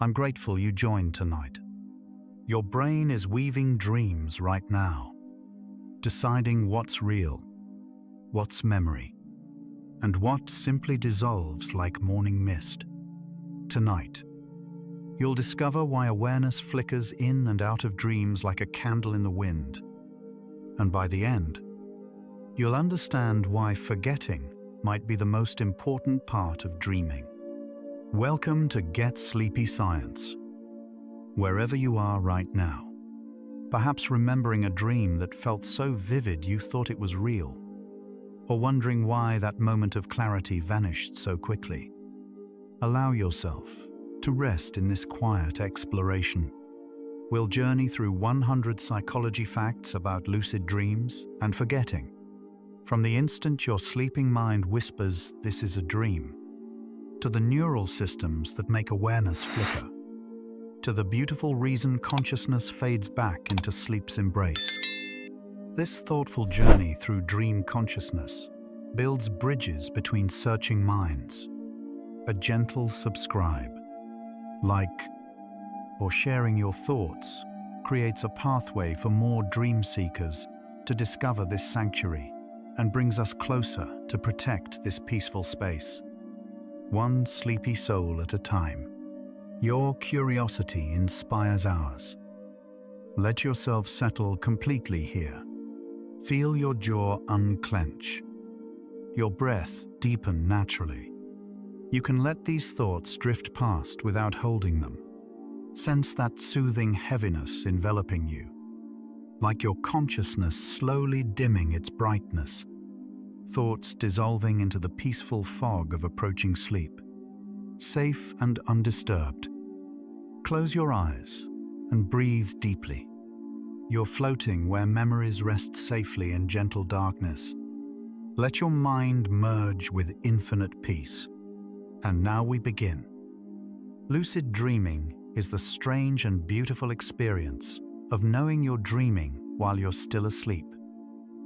I'm grateful you joined tonight. Your brain is weaving dreams right now, deciding what's real, what's memory, and what simply dissolves like morning mist. Tonight, you'll discover why awareness flickers in and out of dreams like a candle in the wind. And by the end, you'll understand why forgetting might be the most important part of dreaming. Welcome to Get Sleepy Science. Wherever you are right now, perhaps remembering a dream that felt so vivid you thought it was real, or wondering why that moment of clarity vanished so quickly. Allow yourself to rest in this quiet exploration. We'll journey through 100 psychology facts about lucid dreams and forgetting. From the instant your sleeping mind whispers, "This is a dream," to the neural systems that make awareness flicker, to the beautiful reason consciousness fades back into sleep's embrace. This thoughtful journey through dream consciousness builds bridges between searching minds. A gentle subscribe, like, or sharing your thoughts creates a pathway for more dream seekers to discover this sanctuary and brings us closer to protect this peaceful space. One sleepy soul at a time. Your curiosity inspires ours. Let yourself settle completely here. Feel your jaw unclench, your breath deepen naturally. You can let these thoughts drift past without holding them. Sense that soothing heaviness enveloping you, like your consciousness slowly dimming its brightness, thoughts dissolving into the peaceful fog of approaching sleep. Safe and undisturbed. Close your eyes and breathe deeply. You're floating where memories rest safely in gentle darkness. Let your mind merge with infinite peace. And now we begin. Lucid dreaming is the strange and beautiful experience of knowing you're dreaming while you're still asleep.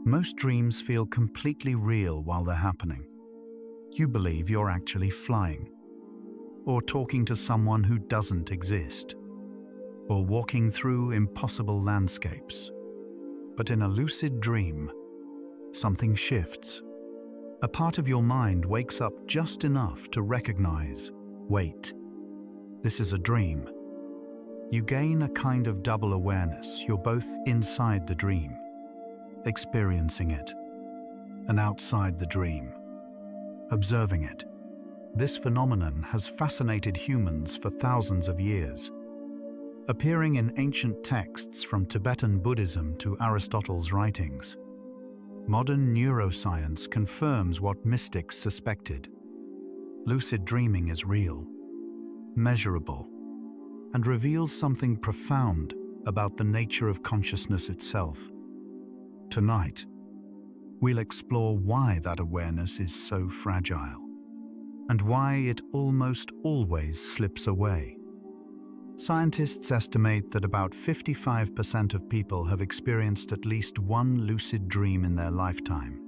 Most dreams feel completely real while they're happening. You believe you're actually flying, or talking to someone who doesn't exist, or walking through impossible landscapes. But in a lucid dream, something shifts. A part of your mind wakes up just enough to recognize, wait, this is a dream. You gain a kind of double awareness. You're both inside the dream, experiencing it, and outside the dream, observing it. This phenomenon has fascinated humans for thousands of years. Appearing in ancient texts from Tibetan Buddhism to Aristotle's writings, modern neuroscience confirms what mystics suspected. Lucid dreaming is real, measurable, and reveals something profound about the nature of consciousness itself. Tonight, we'll explore why that awareness is so fragile, and why it almost always slips away. Scientists estimate that about 55% of people have experienced at least one lucid dream in their lifetime.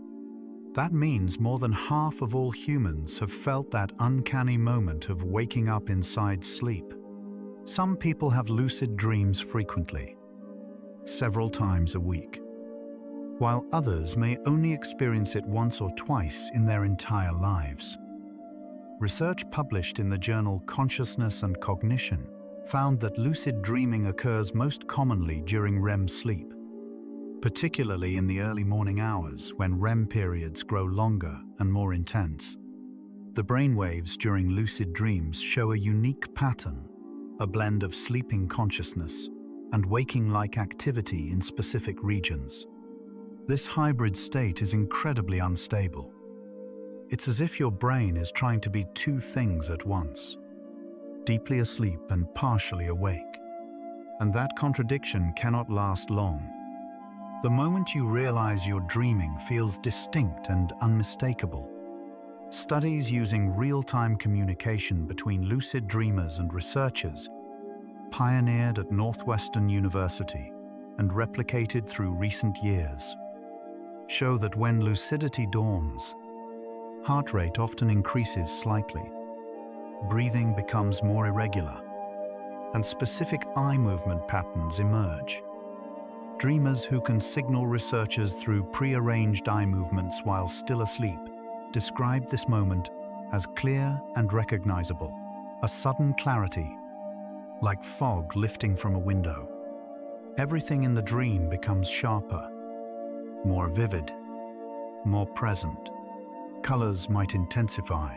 That means more than half of all humans have felt that uncanny moment of waking up inside sleep. Some people have lucid dreams frequently, several times a week, while others may only experience it once or twice in their entire lives. Research published in the journal Consciousness and Cognition found that lucid dreaming occurs most commonly during REM sleep, particularly in the early morning hours when REM periods grow longer and more intense. The brainwaves during lucid dreams show a unique pattern, a blend of sleeping consciousness and waking-like activity in specific regions. This hybrid state is incredibly unstable. It's as if your brain is trying to be two things at once, deeply asleep and partially awake. And that contradiction cannot last long. The moment you realize you're dreaming feels distinct and unmistakable. Studies using real-time communication between lucid dreamers and researchers, pioneered at Northwestern University and replicated through recent years, show that when lucidity dawns, heart rate often increases slightly, breathing becomes more irregular, and specific eye movement patterns emerge. Dreamers who can signal researchers through pre-arranged eye movements while still asleep describe this moment as clear and recognizable, a sudden clarity, like fog lifting from a window. Everything in the dream becomes sharper, more vivid, more present. Colors might intensify.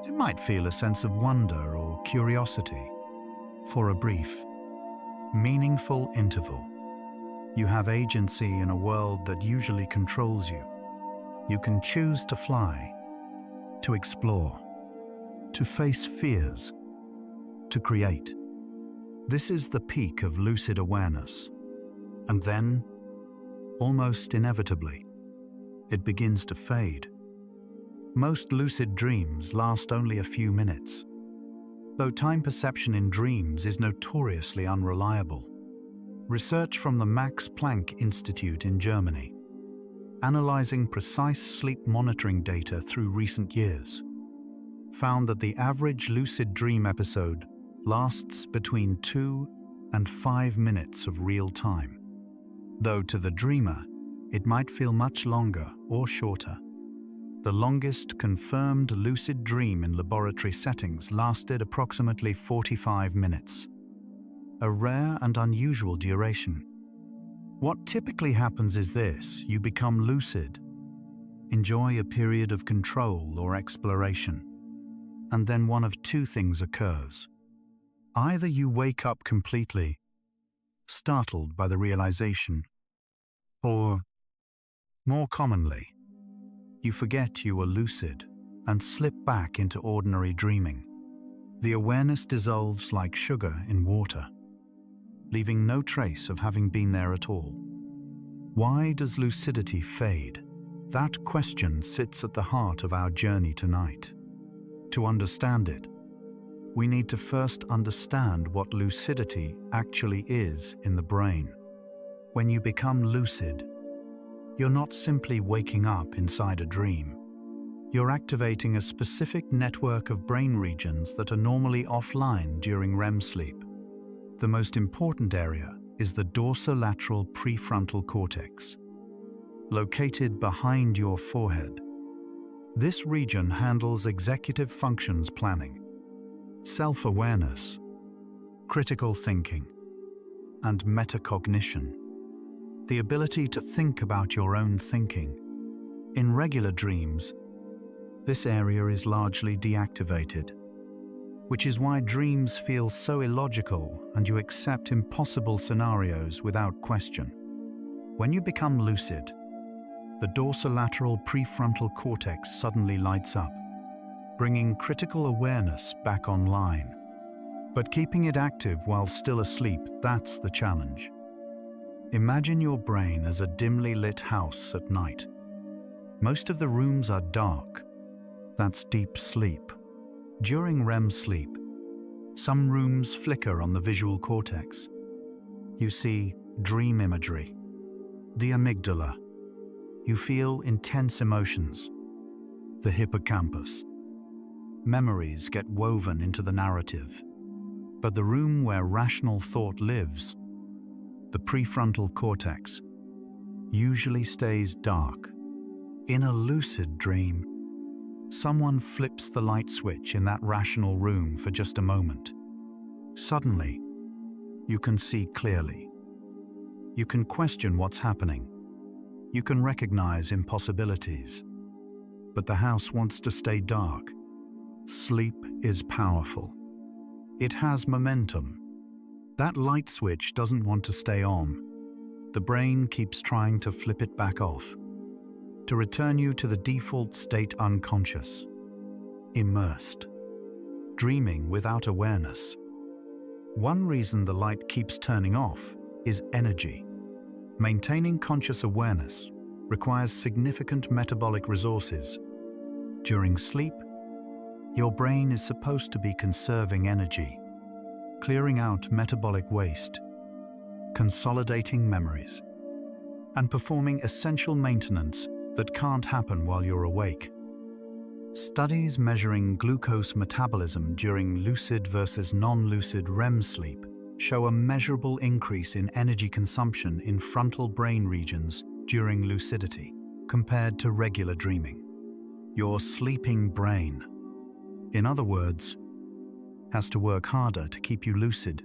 You might feel a sense of wonder or curiosity. For a brief, meaningful interval, you have agency in a world that usually controls you. You can choose to fly, to explore, to face fears, to create. This is the peak of lucid awareness. And then, almost inevitably, it begins to fade. Most lucid dreams last only a few minutes, though time perception in dreams is notoriously unreliable. Research from the Max Planck Institute in Germany, analyzing precise sleep monitoring data through recent years, found that the average lucid dream episode lasts between 2 and 5 minutes of real time, though to the dreamer, it might feel much longer or shorter. The longest confirmed lucid dream in laboratory settings lasted approximately 45 minutes, a rare and unusual duration. What typically happens is this: you become lucid, enjoy a period of control or exploration, and then one of two things occurs. Either you wake up completely, startled by the realization, or, more commonly, you forget you were lucid and slip back into ordinary dreaming. The awareness dissolves like sugar in water, leaving no trace of having been there at all. Why does lucidity fade? That question sits at the heart of our journey tonight. To understand it, we need to first understand what lucidity actually is in the brain. When you become lucid, you're not simply waking up inside a dream. You're activating a specific network of brain regions that are normally offline during REM sleep. The most important area is the dorsolateral prefrontal cortex, located behind your forehead. This region handles executive functions planning, self-awareness, critical thinking, and metacognition. The ability to think about your own thinking. In regular dreams, this area is largely deactivated, which is why dreams feel so illogical and you accept impossible scenarios without question. When you become lucid, the dorsolateral prefrontal cortex suddenly lights up, bringing critical awareness back online. But keeping it active while still asleep, that's the challenge. Imagine your brain as a dimly lit house at night. Most of the rooms are dark. That's deep sleep. During REM sleep, some rooms flicker on the visual cortex. You see dream imagery, the amygdala. You feel intense emotions, the hippocampus. Memories get woven into the narrative. But the room where rational thought lives, the prefrontal cortex, usually stays dark. In a lucid dream, someone flips the light switch in that rational room for just a moment. Suddenly, you can see clearly. You can question what's happening. You can recognize impossibilities. But the house wants to stay dark. Sleep is powerful. It has momentum. That light switch doesn't want to stay on. The brain keeps trying to flip it back off, to return you to the default state unconscious, immersed, dreaming without awareness. One reason the light keeps turning off is energy. Maintaining conscious awareness requires significant metabolic resources. During sleep, your brain is supposed to be conserving energy, clearing out metabolic waste, consolidating memories, and performing essential maintenance that can't happen while you're awake. Studies measuring glucose metabolism during lucid versus non-lucid REM sleep show a measurable increase in energy consumption in frontal brain regions during lucidity compared to regular dreaming. Your sleeping brain, in other words, has to work harder to keep you lucid,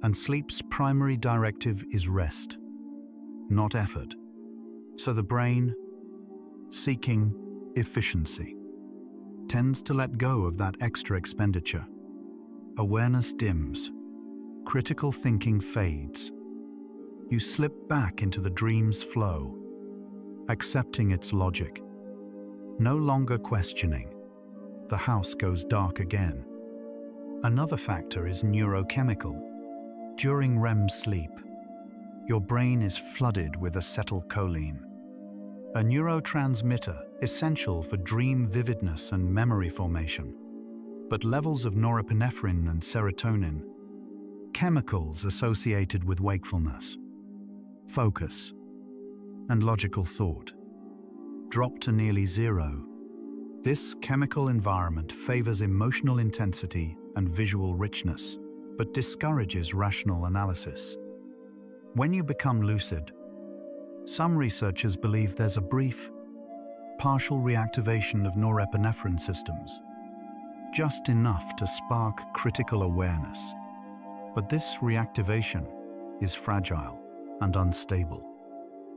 and sleep's primary directive is rest, not effort. So the brain, seeking efficiency, tends to let go of that extra expenditure. Awareness dims, critical thinking fades. You slip back into the dream's flow, accepting its logic, no longer questioning. The house goes dark again. Another factor is neurochemical. During REM sleep, your brain is flooded with acetylcholine, a neurotransmitter essential for dream vividness and memory formation. But levels of norepinephrine and serotonin, chemicals associated with wakefulness, focus, and logical thought, drop to nearly zero. This chemical environment favors emotional intensity and visual richness, but discourages rational analysis. When you become lucid, some researchers believe there's a brief, partial reactivation of norepinephrine systems, just enough to spark critical awareness. But this reactivation is fragile and unstable.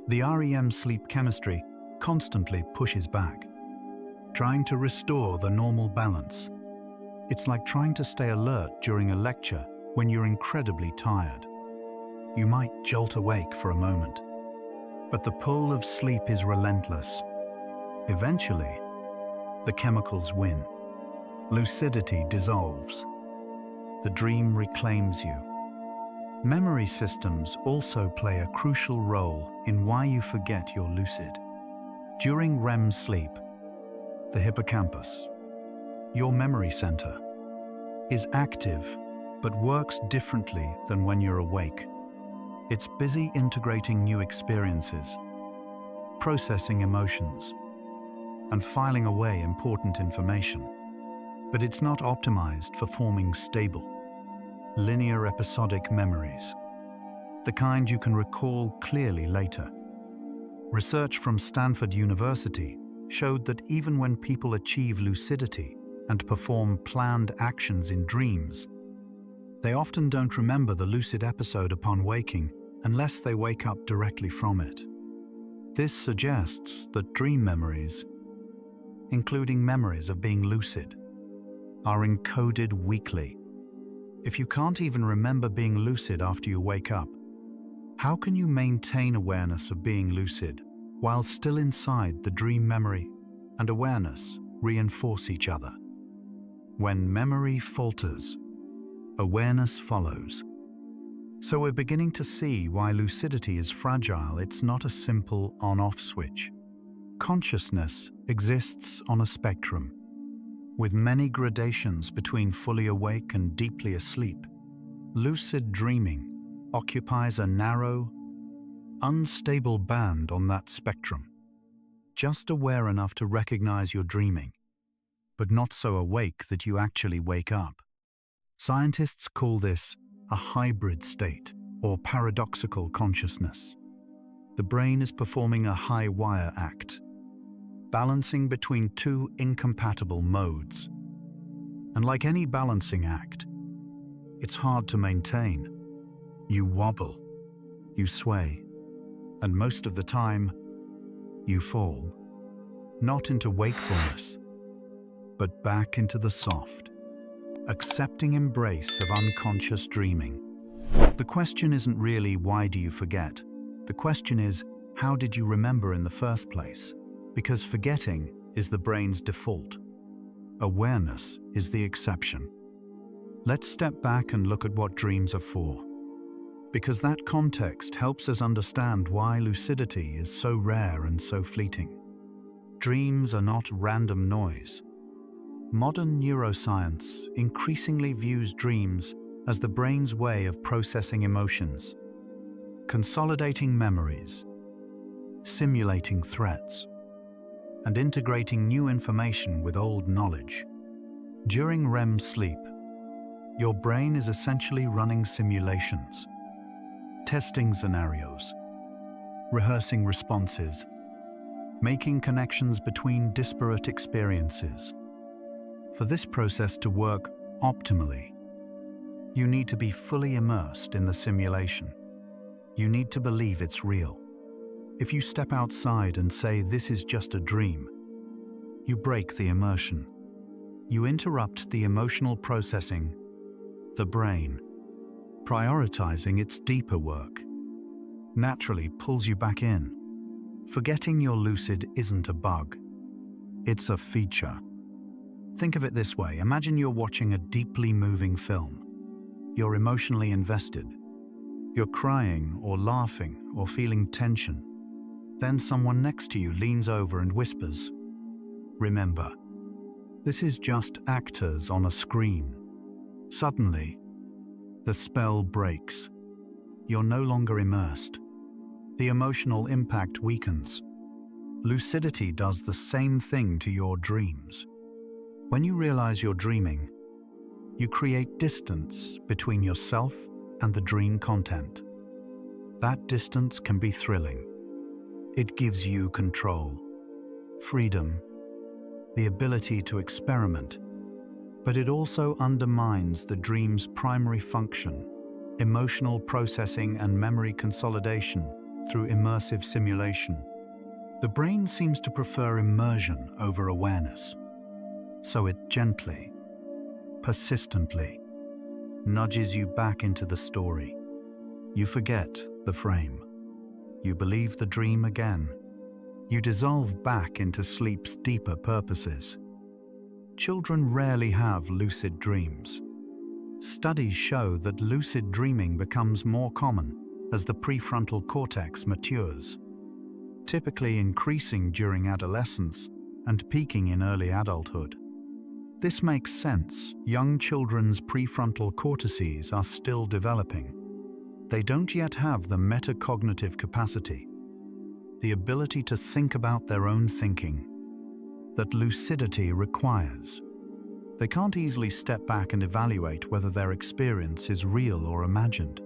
The REM sleep chemistry constantly pushes back, trying to restore the normal balance. It's like trying to stay alert during a lecture when you're incredibly tired. You might jolt awake for a moment, but the pull of sleep is relentless. Eventually, the chemicals win. Lucidity dissolves. The dream reclaims you. Memory systems also play a crucial role in why you forget you're lucid. During REM sleep, the hippocampus, your memory center, is active but works differently than when you're awake. It's busy integrating new experiences, processing emotions, and filing away important information. But it's not optimized for forming stable, linear episodic memories, the kind you can recall clearly later. Research from Stanford University showed that even when people achieve lucidity and perform planned actions in dreams, they often don't remember the lucid episode upon waking unless they wake up directly from it. This suggests that dream memories, including memories of being lucid, are encoded weakly. If you can't even remember being lucid after you wake up, how can you maintain awareness of being lucid while still inside the dream? Memory and awareness reinforce each other. When memory falters, awareness follows. So we're beginning to see why lucidity is fragile. It's not a simple on-off switch. Consciousness exists on a spectrum, with many gradations between fully awake and deeply asleep. Lucid dreaming occupies a narrow, unstable band on that spectrum, just aware enough to recognize you're dreaming, but not so awake that you actually wake up. Scientists call this a hybrid state or paradoxical consciousness. The brain is performing a high-wire act, balancing between two incompatible modes. And like any balancing act, it's hard to maintain. You wobble, you sway, and most of the time, you fall, not into wakefulness, but back into the soft, accepting embrace of unconscious dreaming. The question isn't really why do you forget? The question is, how did you remember in the first place? Because forgetting is the brain's default. Awareness is the exception. Let's step back and look at what dreams are for, because that context helps us understand why lucidity is so rare and so fleeting. Dreams are not random noise. Modern neuroscience increasingly views dreams as the brain's way of processing emotions, consolidating memories, simulating threats, and integrating new information with old knowledge. During REM sleep, your brain is essentially running simulations, testing scenarios, rehearsing responses, making connections between disparate experiences. For this process to work optimally, you need to be fully immersed in the simulation. You need to believe it's real. If you step outside and say this is just a dream, you break the immersion. You interrupt the emotional processing, the brain, prioritizing its deeper work, naturally pulls you back in. Forgetting you're lucid isn't a bug. It's a feature. Think of it this way. Imagine you're watching a deeply moving film. You're emotionally invested. You're crying or laughing or feeling tension. Then someone next to you leans over and whispers, "Remember, this is just actors on a screen." Suddenly, the spell breaks. You're no longer immersed. The emotional impact weakens. Lucidity does the same thing to your dreams. When you realize you're dreaming, you create distance between yourself and the dream content. That distance can be thrilling. It gives you control, freedom, the ability to experiment, but it also undermines the dream's primary function, emotional processing and memory consolidation through immersive simulation. The brain seems to prefer immersion over awareness, so it gently, persistently, nudges you back into the story. You forget the frame. You believe the dream again. You dissolve back into sleep's deeper purposes. Children rarely have lucid dreams. Studies show that lucid dreaming becomes more common as the prefrontal cortex matures, typically increasing during adolescence and peaking in early adulthood. This makes sense. Young children's prefrontal cortices are still developing. They don't yet have the metacognitive capacity, the ability to think about their own thinking, that lucidity requires. They can't easily step back and evaluate whether their experience is real or imagined.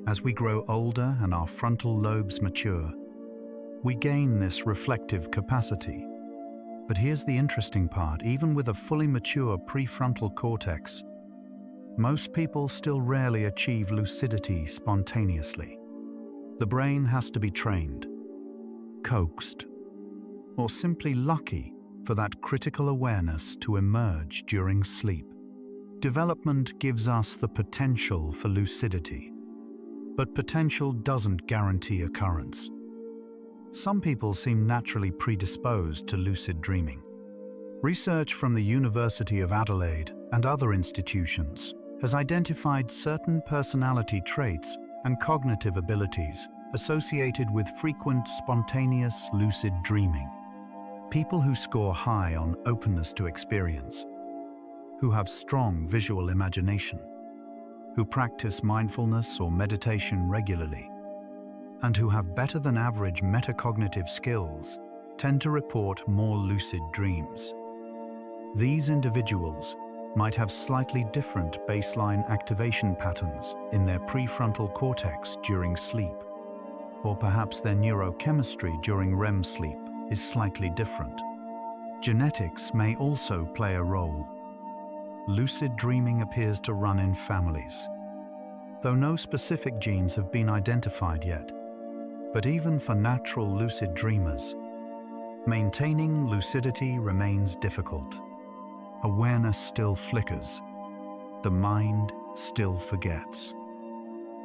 As we grow older and our frontal lobes mature, we gain this reflective capacity. But here's the interesting part. Even with a fully mature prefrontal cortex, most people still rarely achieve lucidity spontaneously. The brain has to be trained, coaxed, or simply lucky for that critical awareness to emerge during sleep. Development gives us the potential for lucidity, but potential doesn't guarantee occurrence. Some people seem naturally predisposed to lucid dreaming. Research from the University of Adelaide and other institutions has identified certain personality traits and cognitive abilities associated with frequent spontaneous lucid dreaming. People who score high on openness to experience, who have strong visual imagination, who practice mindfulness or meditation regularly, and who have better than average metacognitive skills tend to report more lucid dreams. These individuals might have slightly different baseline activation patterns in their prefrontal cortex during sleep, or perhaps their neurochemistry during REM sleep is slightly different. Genetics may also play a role. Lucid dreaming appears to run in families, though no specific genes have been identified yet. But even for natural lucid dreamers, maintaining lucidity remains difficult. Awareness still flickers. The mind still forgets.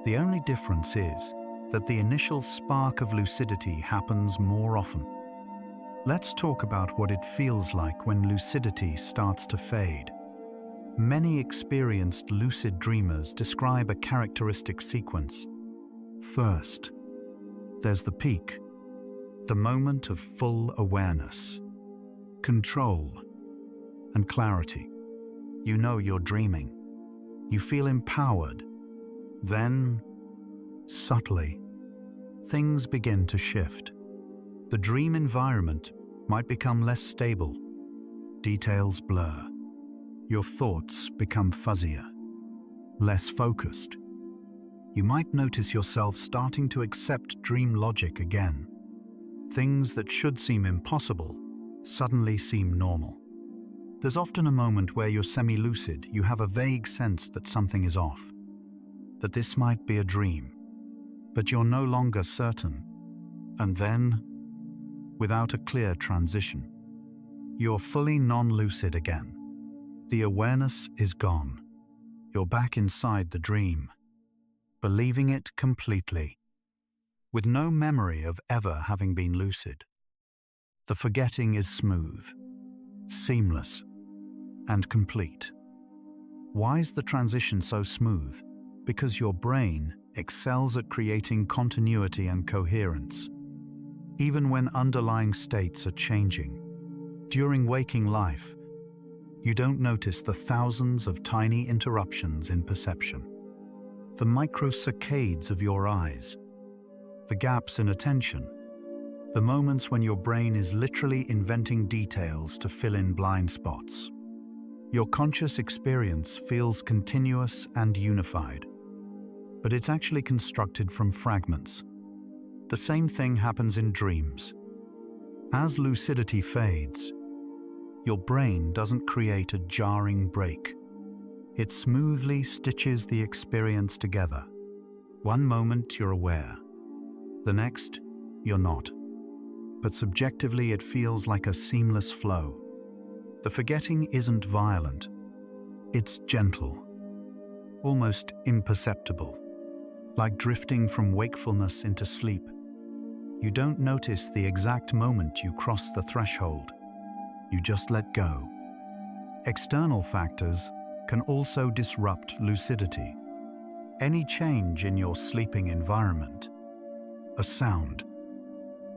The only difference is that the initial spark of lucidity happens more often. Let's talk about what it feels like when lucidity starts to fade. Many experienced lucid dreamers describe a characteristic sequence. First, there's the peak, the moment of full awareness, control, and clarity. You know you're dreaming. You feel empowered. Then, subtly, things begin to shift. The dream environment might become less stable. Details blur. Your thoughts become fuzzier, less focused. You might notice yourself starting to accept dream logic again. Things that should seem impossible suddenly seem normal. There's often a moment where you're semi-lucid, you have a vague sense that something is off, that this might be a dream, but you're no longer certain. And then, without a clear transition, you're fully non-lucid again. The awareness is gone. You're back inside the dream, believing it completely, with no memory of ever having been lucid. The forgetting is smooth, seamless, and complete. Why is the transition so smooth? Because your brain excels at creating continuity and coherence, even when underlying states are changing. During waking life, you don't notice the thousands of tiny interruptions in perception, the microsaccades of your eyes, the gaps in attention, the moments when your brain is literally inventing details to fill in blind spots. Your conscious experience feels continuous and unified, but it's actually constructed from fragments. The same thing happens in dreams. As lucidity fades, your brain doesn't create a jarring break. It smoothly stitches the experience together. One moment you're aware, the next you're not. But subjectively it feels like a seamless flow. The forgetting isn't violent. It's gentle, almost imperceptible, like drifting from wakefulness into sleep. You don't notice the exact moment you cross the threshold. You just let go. External factors can also disrupt lucidity. Any change in your sleeping environment, a sound,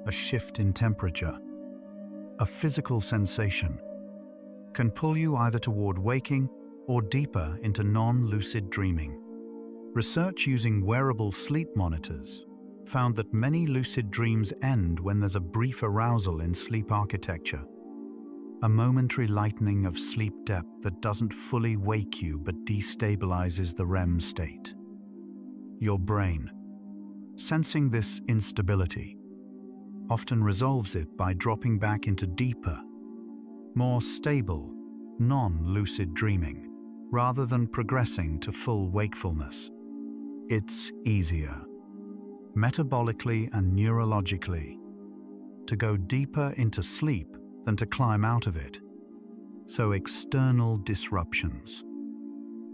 a shift in temperature, a physical sensation, can pull you either toward waking or deeper into non-lucid dreaming. Research using wearable sleep monitors found that many lucid dreams end when there's a brief arousal in sleep architecture, a momentary lightening of sleep depth that doesn't fully wake you but destabilizes the REM state. Your brain, sensing this instability, often resolves it by dropping back into deeper, more stable, non-lucid dreaming, rather than progressing to full wakefulness. It's easier, metabolically and neurologically, to go deeper into sleep than to climb out of it. So external disruptions,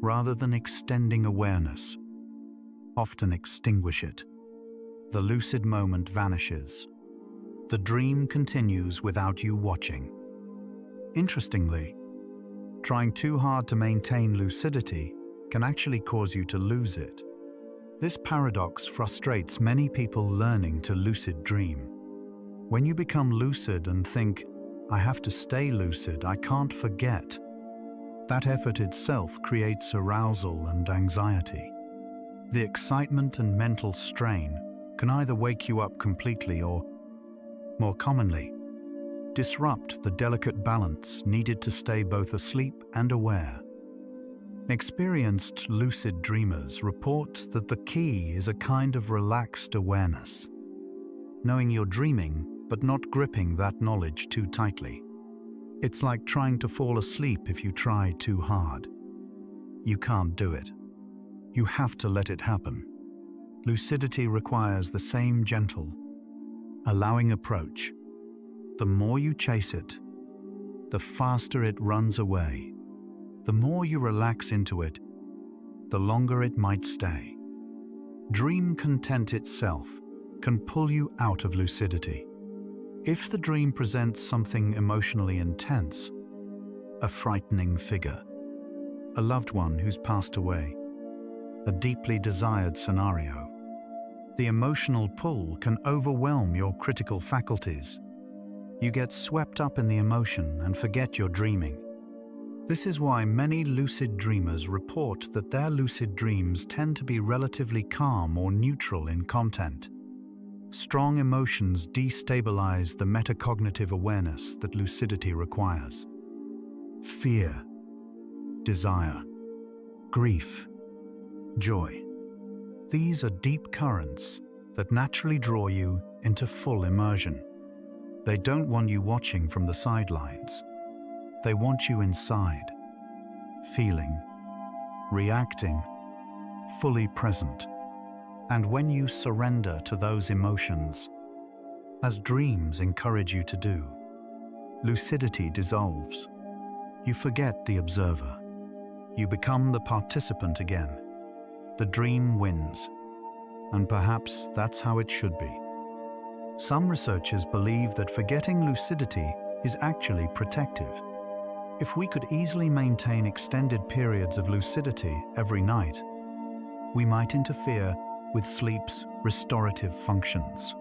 rather than extending awareness, often extinguish it. The lucid moment vanishes. The dream continues without you watching. Interestingly, trying too hard to maintain lucidity can actually cause you to lose it. This paradox frustrates many people learning to lucid dream. When you become lucid and think, "I have to stay lucid, I can't forget," that effort itself creates arousal and anxiety. The excitement and mental strain can either wake you up completely or, more commonly, disrupt the delicate balance needed to stay both asleep and aware. Experienced lucid dreamers report that the key is a kind of relaxed awareness, knowing you're dreaming but not gripping that knowledge too tightly. It's like trying to fall asleep if you try too hard. You can't do it. You have to let it happen. Lucidity requires the same gentle, allowing approach. The more you chase it, the faster it runs away. The more you relax into it, the longer it might stay. Dream content itself can pull you out of lucidity. If the dream presents something emotionally intense, a frightening figure, a loved one who's passed away, a deeply desired scenario, the emotional pull can overwhelm your critical faculties. You get swept up in the emotion and forget you're dreaming. This is why many lucid dreamers report that their lucid dreams tend to be relatively calm or neutral in content. Strong emotions destabilize the metacognitive awareness that lucidity requires. Fear, desire, grief, joy. These are deep currents that naturally draw you into full immersion. They don't want you watching from the sidelines. They want you inside, feeling, reacting, fully present. And when you surrender to those emotions, as dreams encourage you to do, lucidity dissolves. You forget the observer. You become the participant again. The dream wins. And perhaps that's how it should be. Some researchers believe that forgetting lucidity is actually protective. If we could easily maintain extended periods of lucidity every night, we might interfere with sleep's restorative functions.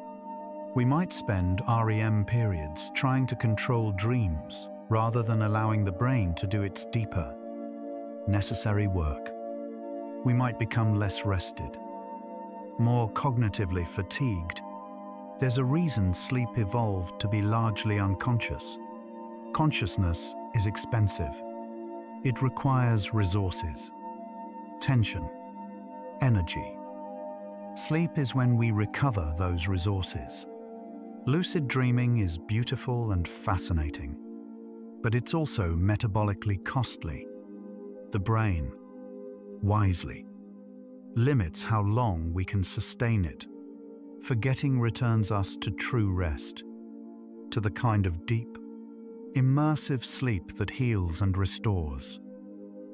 We might spend REM periods trying to control dreams rather than allowing the brain to do its deeper, necessary work. We might become less rested, more cognitively fatigued. There's a reason sleep evolved to be largely unconscious. Consciousness is expensive. It requires resources, tension, energy. Sleep is when we recover those resources. Lucid dreaming is beautiful and fascinating, but it's also metabolically costly. The brain, wisely, limits how long we can sustain it. Forgetting returns us to true rest, to the kind of deep, immersive sleep that heals and restores.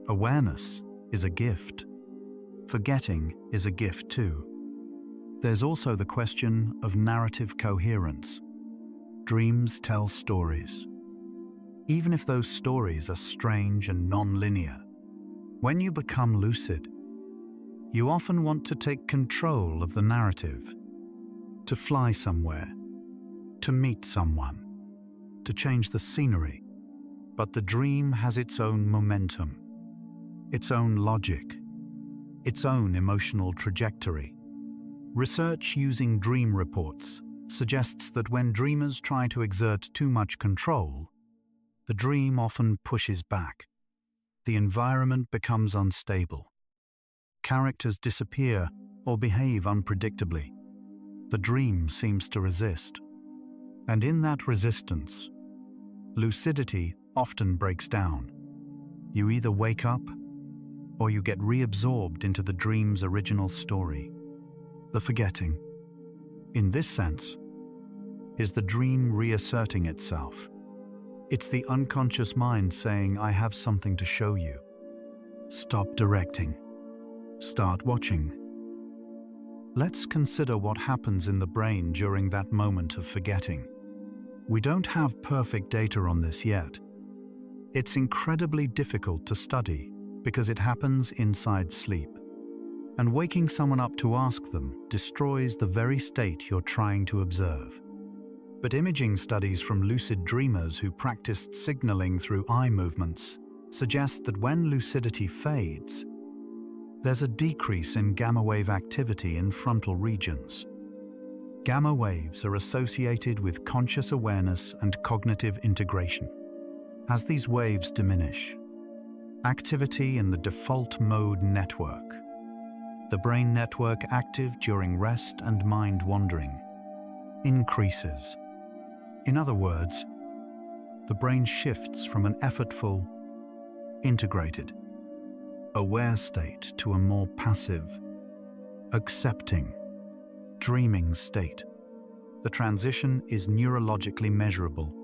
Awareness is a gift. Forgetting is a gift too. There's also the question of narrative coherence. Dreams tell stories. Even if those stories are strange and non-linear, when you become lucid, you often want to take control of the narrative, to fly somewhere, to meet someone, to change the scenery. But the dream has its own momentum, its own logic, its own emotional trajectory. Research using dream reports suggests that when dreamers try to exert too much control, the dream often pushes back. The environment becomes unstable. Characters disappear or behave unpredictably. The dream seems to resist. And in that resistance, lucidity often breaks down. You either wake up or you get reabsorbed into the dream's original story. The forgetting, in this sense, is the dream reasserting itself. It's the unconscious mind saying, "I have something to show you." Stop directing. Start watching. Let's consider what happens in the brain during that moment of forgetting. We don't have perfect data on this yet. It's incredibly difficult to study because it happens inside sleep. And waking someone up to ask them destroys the very state you're trying to observe. But imaging studies from lucid dreamers who practiced signaling through eye movements suggest that when lucidity fades, there's a decrease in gamma wave activity in frontal regions. Gamma waves are associated with conscious awareness and cognitive integration. As these waves diminish, activity in the default mode network, the brain network active during rest and mind wandering, increases. In other words, the brain shifts from an effortful, integrated, aware state to a more passive, accepting, dreaming state. The transition is neurologically measurable.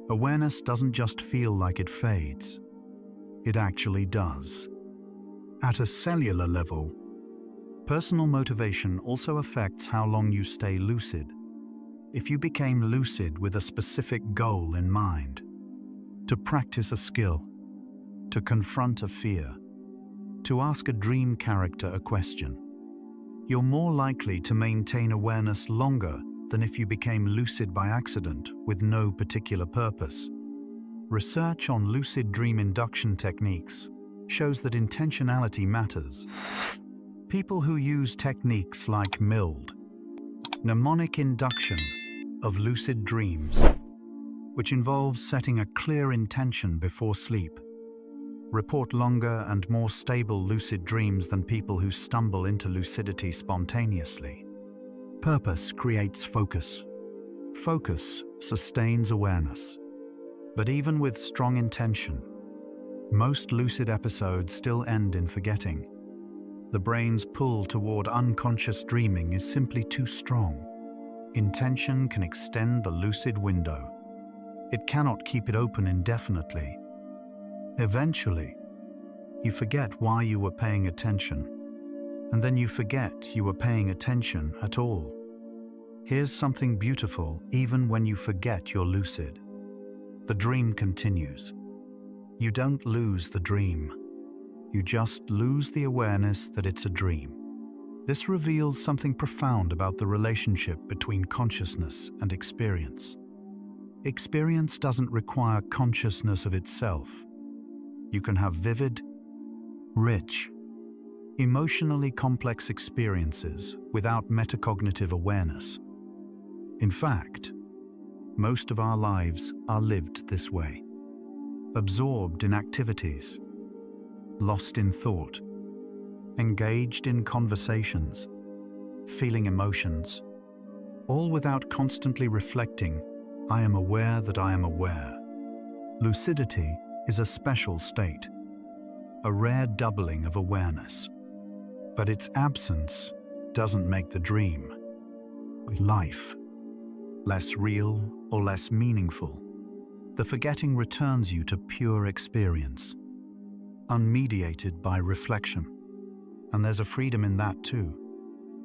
Awareness doesn't just feel like it fades. It actually does. At a cellular level, personal motivation also affects how long you stay lucid. If you became lucid with a specific goal in mind, to practice a skill, to confront a fear, to ask a dream character a question, you're more likely to maintain awareness longer than if you became lucid by accident with no particular purpose. Research on lucid dream induction techniques shows that intentionality matters. People who use techniques like mnemonic induction of lucid dreams, which involves setting a clear intention before sleep, report longer and more stable lucid dreams than people who stumble into lucidity spontaneously. Purpose creates focus. Focus sustains awareness. But even with strong intention, most lucid episodes still end in forgetting. The brain's pull toward unconscious dreaming is simply too strong. Intention can extend the lucid window. It cannot keep it open indefinitely. Eventually, you forget why you were paying attention, and then you forget you were paying attention at all. Here's something beautiful even when you forget you're lucid. The dream continues. You don't lose the dream. You just lose the awareness that it's a dream. This reveals something profound about the relationship between consciousness and experience. Experience doesn't require consciousness of itself. You can have vivid, rich, emotionally complex experiences without metacognitive awareness. In fact, most of our lives are lived this way, absorbed in activities, lost in thought, engaged in conversations, feeling emotions, all without constantly reflecting, I am aware that I am aware. Lucidity is a special state, a rare doubling of awareness. But its absence doesn't make the dream, life, less real or less meaningful. The forgetting returns you to pure experience, unmediated by reflection. And there's a freedom in that too,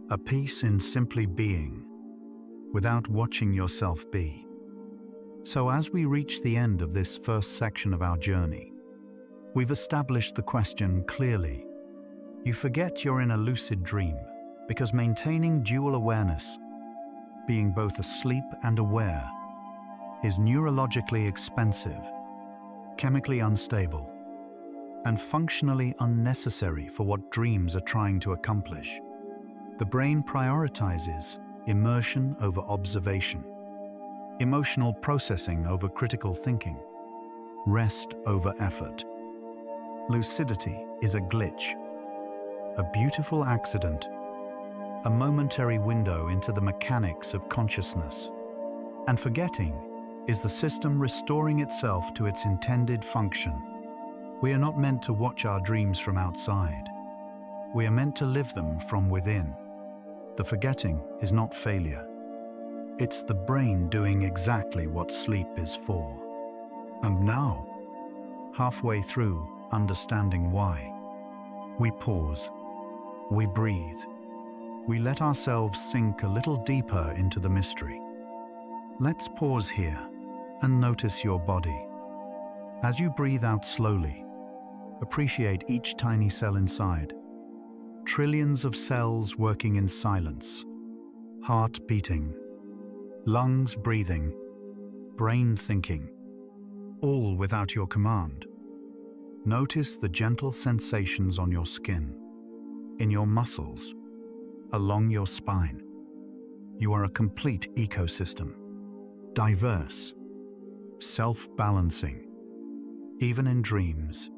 a peace in simply being, without watching yourself be. So as we reach the end of this first section of our journey, we've established the question clearly. You forget you're in a lucid dream because maintaining dual awareness, being both asleep and aware, is neurologically expensive, chemically unstable, and functionally unnecessary for what dreams are trying to accomplish. The brain prioritizes immersion over observation, emotional processing over critical thinking, rest over effort. Lucidity is a glitch, a beautiful accident, a momentary window into the mechanics of consciousness. And forgetting is the system restoring itself to its intended function. We are not meant to watch our dreams from outside. We are meant to live them from within. The forgetting is not failure. It's the brain doing exactly what sleep is for. And now, halfway through understanding why, we pause, we breathe, we let ourselves sink a little deeper into the mystery. Let's pause here and notice your body. As you breathe out slowly, appreciate each tiny cell inside. Trillions of cells working in silence, heart beating, lungs breathing, brain thinking, all without your command. Notice the gentle sensations on your skin, in your muscles, along your spine. You are a complete ecosystem, diverse, self-balancing. Even in dreams,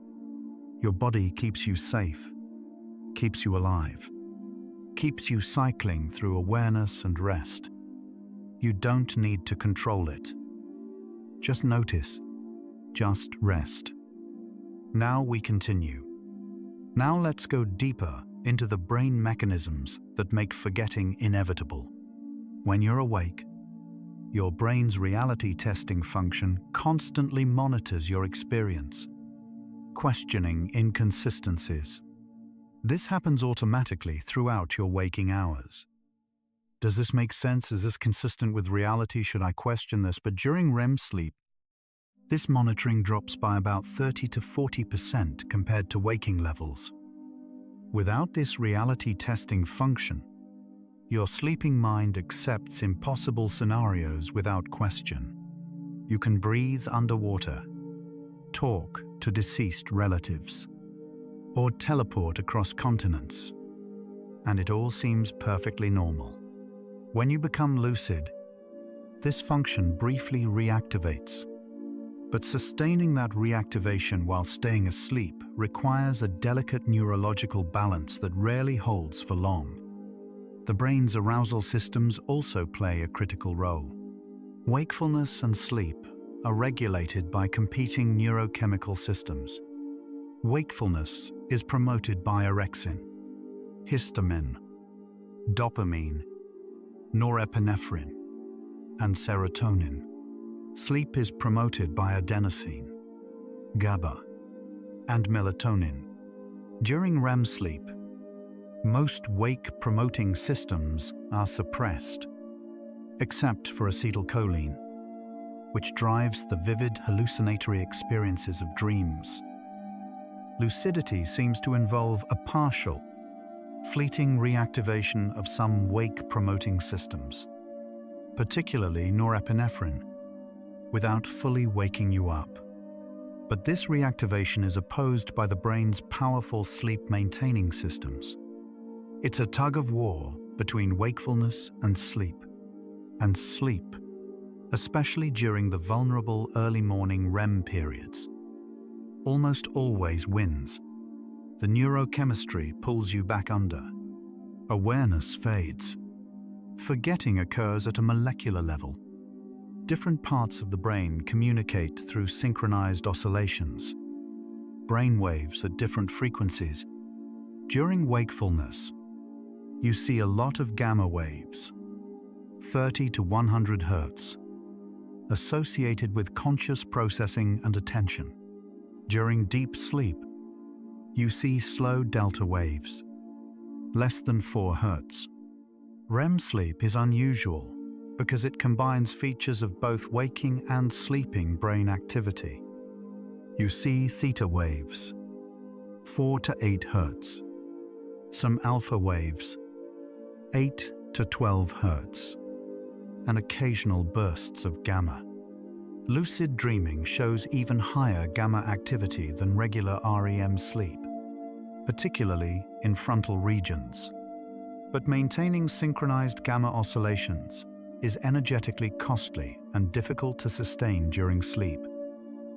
your body keeps you safe, keeps you alive, keeps you cycling through awareness and rest. You don't need to control it. Just notice, just rest. Now we continue. Now let's go deeper into the brain mechanisms that make forgetting inevitable. When you're awake, your brain's reality testing function constantly monitors your experience, questioning inconsistencies. This happens automatically throughout your waking hours. Does this make sense? Is this consistent with reality? Should I question this? But during REM sleep, this monitoring drops by about 30 to 40% compared to waking levels. Without this reality testing function, your sleeping mind accepts impossible scenarios without question. You can breathe underwater, talk to deceased relatives, or teleport across continents, and it all seems perfectly normal. When you become lucid, this function briefly reactivates. But sustaining that reactivation while staying asleep requires a delicate neurological balance that rarely holds for long. The brain's arousal systems also play a critical role. Wakefulness and sleep are regulated by competing neurochemical systems. Wakefulness is promoted by orexin, histamine, dopamine, norepinephrine, and serotonin. Sleep is promoted by adenosine, GABA, and melatonin. During REM sleep, most wake-promoting systems are suppressed, except for acetylcholine, which drives the vivid hallucinatory experiences of dreams. Lucidity seems to involve a partial, fleeting reactivation of some wake-promoting systems, particularly norepinephrine, without fully waking you up. But this reactivation is opposed by the brain's powerful sleep-maintaining systems. It's a tug-of-war between wakefulness and sleep, especially during the vulnerable early morning REM periods, almost always wins. The neurochemistry pulls you back under. Awareness fades. Forgetting occurs at a molecular level. Different parts of the brain communicate through synchronized oscillations, brain waves at different frequencies. During wakefulness, you see a lot of gamma waves, 30 to 100 Hz, associated with conscious processing and attention. During deep sleep, you see slow delta waves, less than 4 Hz. REM sleep is unusual because it combines features of both waking and sleeping brain activity. You see theta waves, 4 to 8 Hz, some alpha waves, 8 to 12 Hz, and occasional bursts of gamma. Lucid dreaming shows even higher gamma activity than regular REM sleep, particularly in frontal regions. But maintaining synchronized gamma oscillations is energetically costly and difficult to sustain during sleep.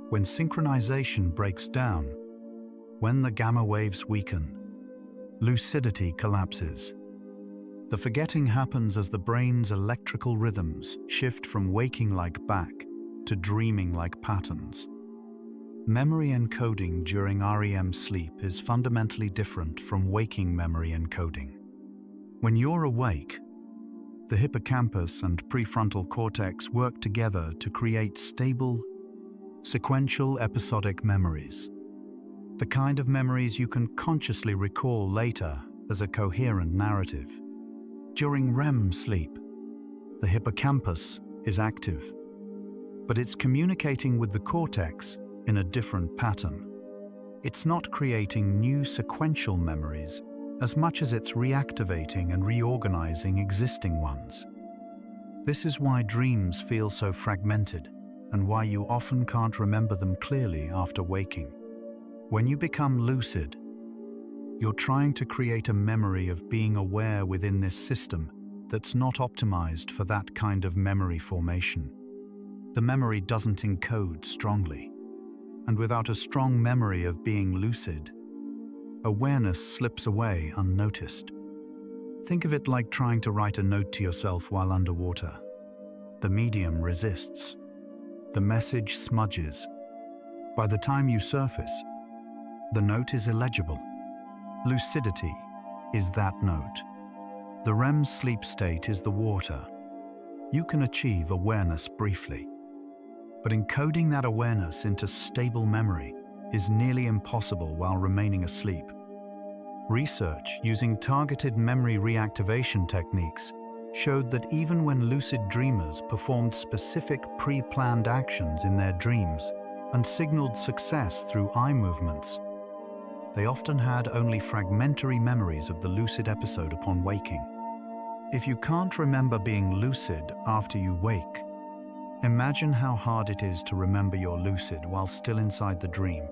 When synchronization breaks down, when the gamma waves weaken, lucidity collapses. The forgetting happens as the brain's electrical rhythms shift from waking-like back to dreaming-like patterns. Memory encoding during REM sleep is fundamentally different from waking memory encoding. When you're awake, the hippocampus and prefrontal cortex work together to create stable, sequential episodic memories. The kind of memories you can consciously recall later as a coherent narrative. During REM sleep, the hippocampus is active, but it's communicating with the cortex in a different pattern. It's not creating new sequential memories as much as it's reactivating and reorganizing existing ones. This is why dreams feel so fragmented and why you often can't remember them clearly after waking. When you become lucid, you're trying to create a memory of being aware within this system that's not optimized for that kind of memory formation. The memory doesn't encode strongly, and without a strong memory of being lucid, awareness slips away unnoticed. Think of it like trying to write a note to yourself while underwater. The medium resists. The message smudges. By the time you surface, the note is illegible. Lucidity is that note. The REM sleep state is the water. You can achieve awareness briefly, but encoding that awareness into stable memory is nearly impossible while remaining asleep. Research using targeted memory reactivation techniques showed that even when lucid dreamers performed specific pre-planned actions in their dreams and signaled success through eye movements, they often had only fragmentary memories of the lucid episode upon waking. If you can't remember being lucid after you wake, imagine how hard it is to remember you're lucid while still inside the dream.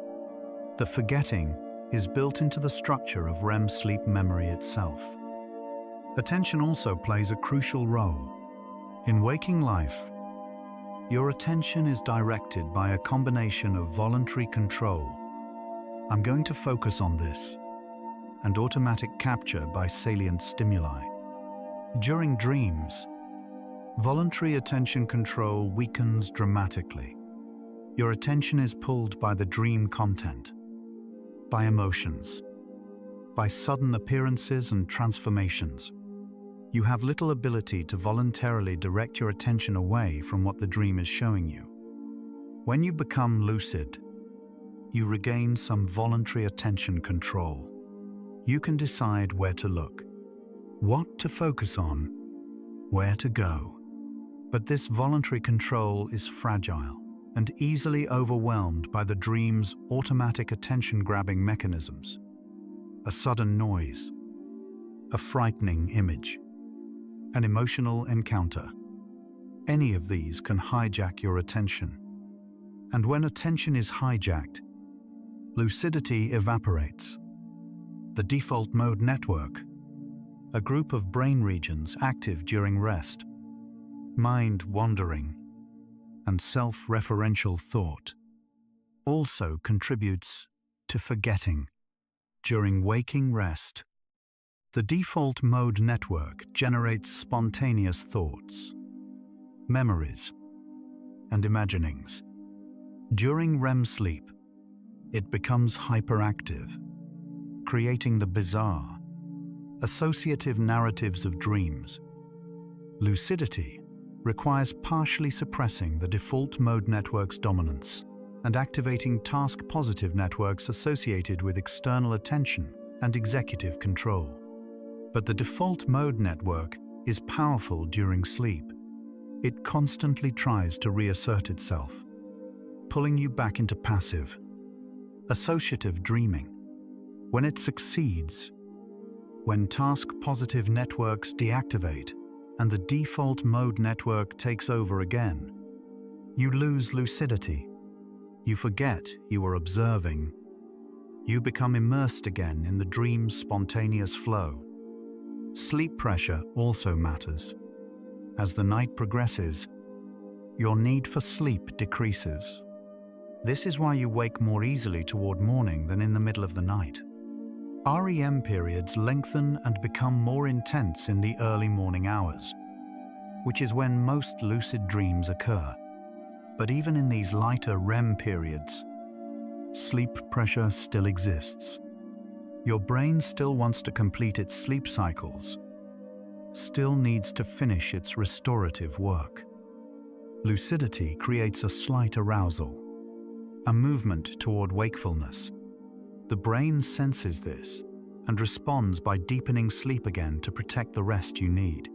The forgetting is built into the structure of REM sleep memory itself. Attention also plays a crucial role. In waking life, your attention is directed by a combination of voluntary control. I'm going to focus on this, and automatic capture by salient stimuli. During dreams, voluntary attention control weakens dramatically. Your attention is pulled by the dream content, by emotions, by sudden appearances and transformations. You have little ability to voluntarily direct your attention away from what the dream is showing you. When you become lucid, you regain some voluntary attention control. You can decide where to look, what to focus on, where to go. But this voluntary control is fragile and easily overwhelmed by the dream's automatic attention-grabbing mechanisms. A sudden noise, a frightening image, an emotional encounter. Any of these can hijack your attention. And when attention is hijacked, lucidity evaporates. The default mode network, a group of brain regions active during rest, mind wandering, and self-referential thought, also contributes to forgetting. During waking rest, the default mode network generates spontaneous thoughts, memories, and imaginings. During REM sleep, it becomes hyperactive, creating the bizarre, associative narratives of dreams. Lucidity requires partially suppressing the default mode network's dominance and activating task-positive networks associated with external attention and executive control. But the default mode network is powerful during sleep. It constantly tries to reassert itself, pulling you back into passive, associative dreaming. When it succeeds, when task-positive networks deactivate and the default mode network takes over again, you lose lucidity. You forget you were observing. You become immersed again in the dream's spontaneous flow. Sleep pressure also matters. As the night progresses, your need for sleep decreases. This is why you wake more easily toward morning than in the middle of the night. REM periods lengthen and become more intense in the early morning hours, which is when most lucid dreams occur. But even in these lighter REM periods, sleep pressure still exists. Your brain still wants to complete its sleep cycles, still needs to finish its restorative work. Lucidity creates a slight arousal, a movement toward wakefulness. The brain senses this and responds by deepening sleep again to protect the rest you need.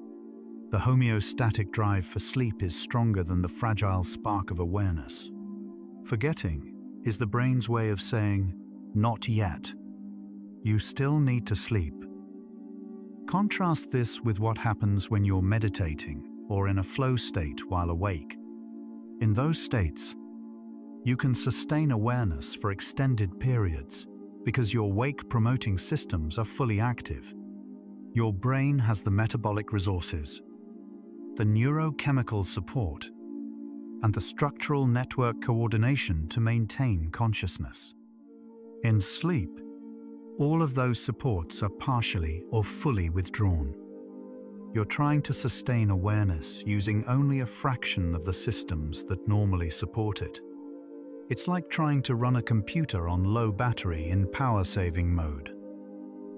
The homeostatic drive for sleep is stronger than the fragile spark of awareness. Forgetting is the brain's way of saying, "Not yet. You still need to sleep." Contrast this with what happens when you're meditating or in a flow state while awake. In those states, you can sustain awareness for extended periods because your wake-promoting systems are fully active. Your brain has the metabolic resources, the neurochemical support, and the structural network coordination to maintain consciousness. In sleep, all of those supports are partially or fully withdrawn. You're trying to sustain awareness using only a fraction of the systems that normally support it. It's like trying to run a computer on low battery in power-saving mode.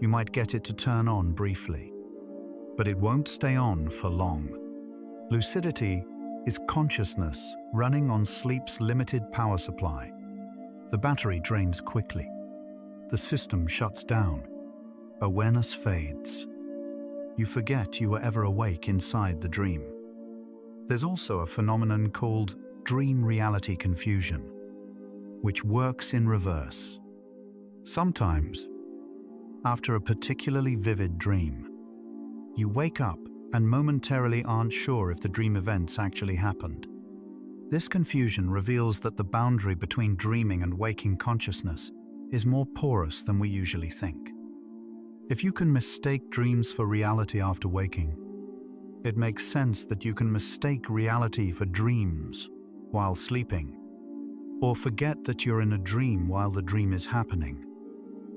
You might get it to turn on briefly, but it won't stay on for long. Lucidity is consciousness running on sleep's limited power supply. The battery drains quickly. The system shuts down. Awareness fades. You forget you were ever awake inside the dream. There's also a phenomenon called dream reality confusion, which works in reverse. Sometimes, after a particularly vivid dream, you wake up and momentarily aren't sure if the dream events actually happened. This confusion reveals that the boundary between dreaming and waking consciousness is more porous than we usually think. If you can mistake dreams for reality after waking, it makes sense that you can mistake reality for dreams while sleeping, or forget that you're in a dream while the dream is happening.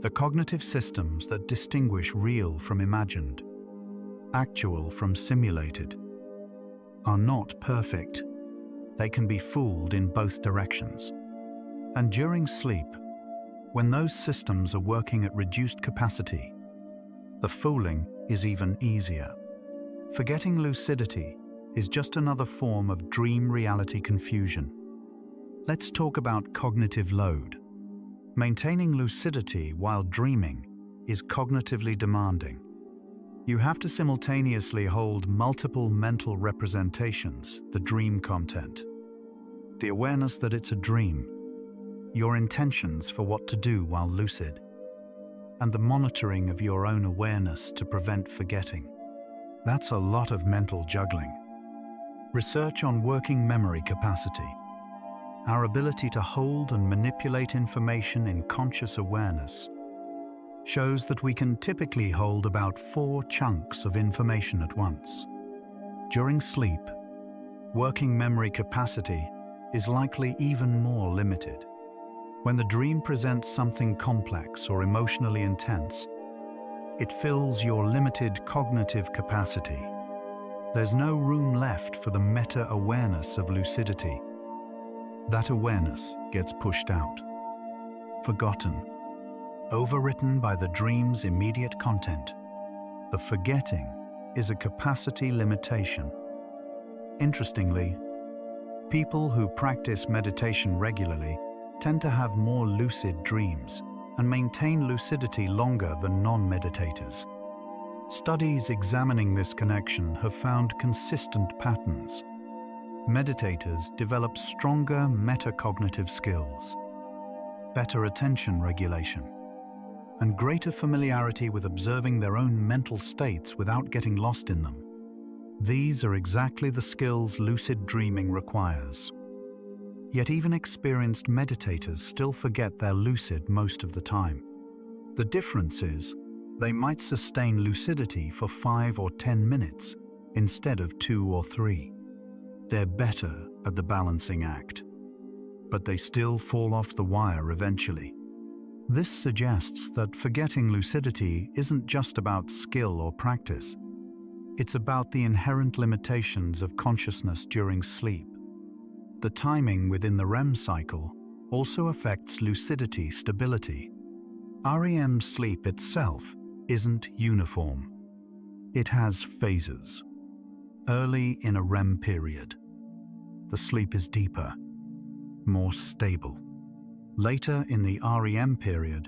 The cognitive systems that distinguish real from imagined, actual from simulated, are not perfect. They can be fooled in both directions. And during sleep, when those systems are working at reduced capacity, the fooling is even easier. Forgetting lucidity is just another form of dream-reality confusion. Let's talk about cognitive load. Maintaining lucidity while dreaming is cognitively demanding. You have to simultaneously hold multiple mental representations, the dream content, the awareness that it's a dream, your intentions for what to do while lucid, and the monitoring of your own awareness to prevent forgetting. That's a lot of mental juggling. Research on working memory capacity, our ability to hold and manipulate information in conscious awareness, shows that we can typically hold about 4 chunks of information at once. During sleep, working memory capacity is likely even more limited. When the dream presents something complex or emotionally intense, it fills your limited cognitive capacity. There's no room left for the meta-awareness of lucidity. That awareness gets pushed out, forgotten, overwritten by the dream's immediate content. The forgetting is a capacity limitation. Interestingly, people who practice meditation regularly tend to have more lucid dreams and maintain lucidity longer than non-meditators. Studies examining this connection have found consistent patterns. Meditators develop stronger metacognitive skills, better attention regulation, and greater familiarity with observing their own mental states without getting lost in them. These are exactly the skills lucid dreaming requires. Yet even experienced meditators still forget they're lucid most of the time. The difference is, they might sustain lucidity for 5 or 10 minutes instead of 2 or 3. They're better at the balancing act, but they still fall off the wire eventually. This suggests that forgetting lucidity isn't just about skill or practice. It's about the inherent limitations of consciousness during sleep. The timing within the REM cycle also affects lucidity stability. REM sleep itself isn't uniform. It has phases. Early in a REM period, the sleep is deeper, more stable. Later in the REM period,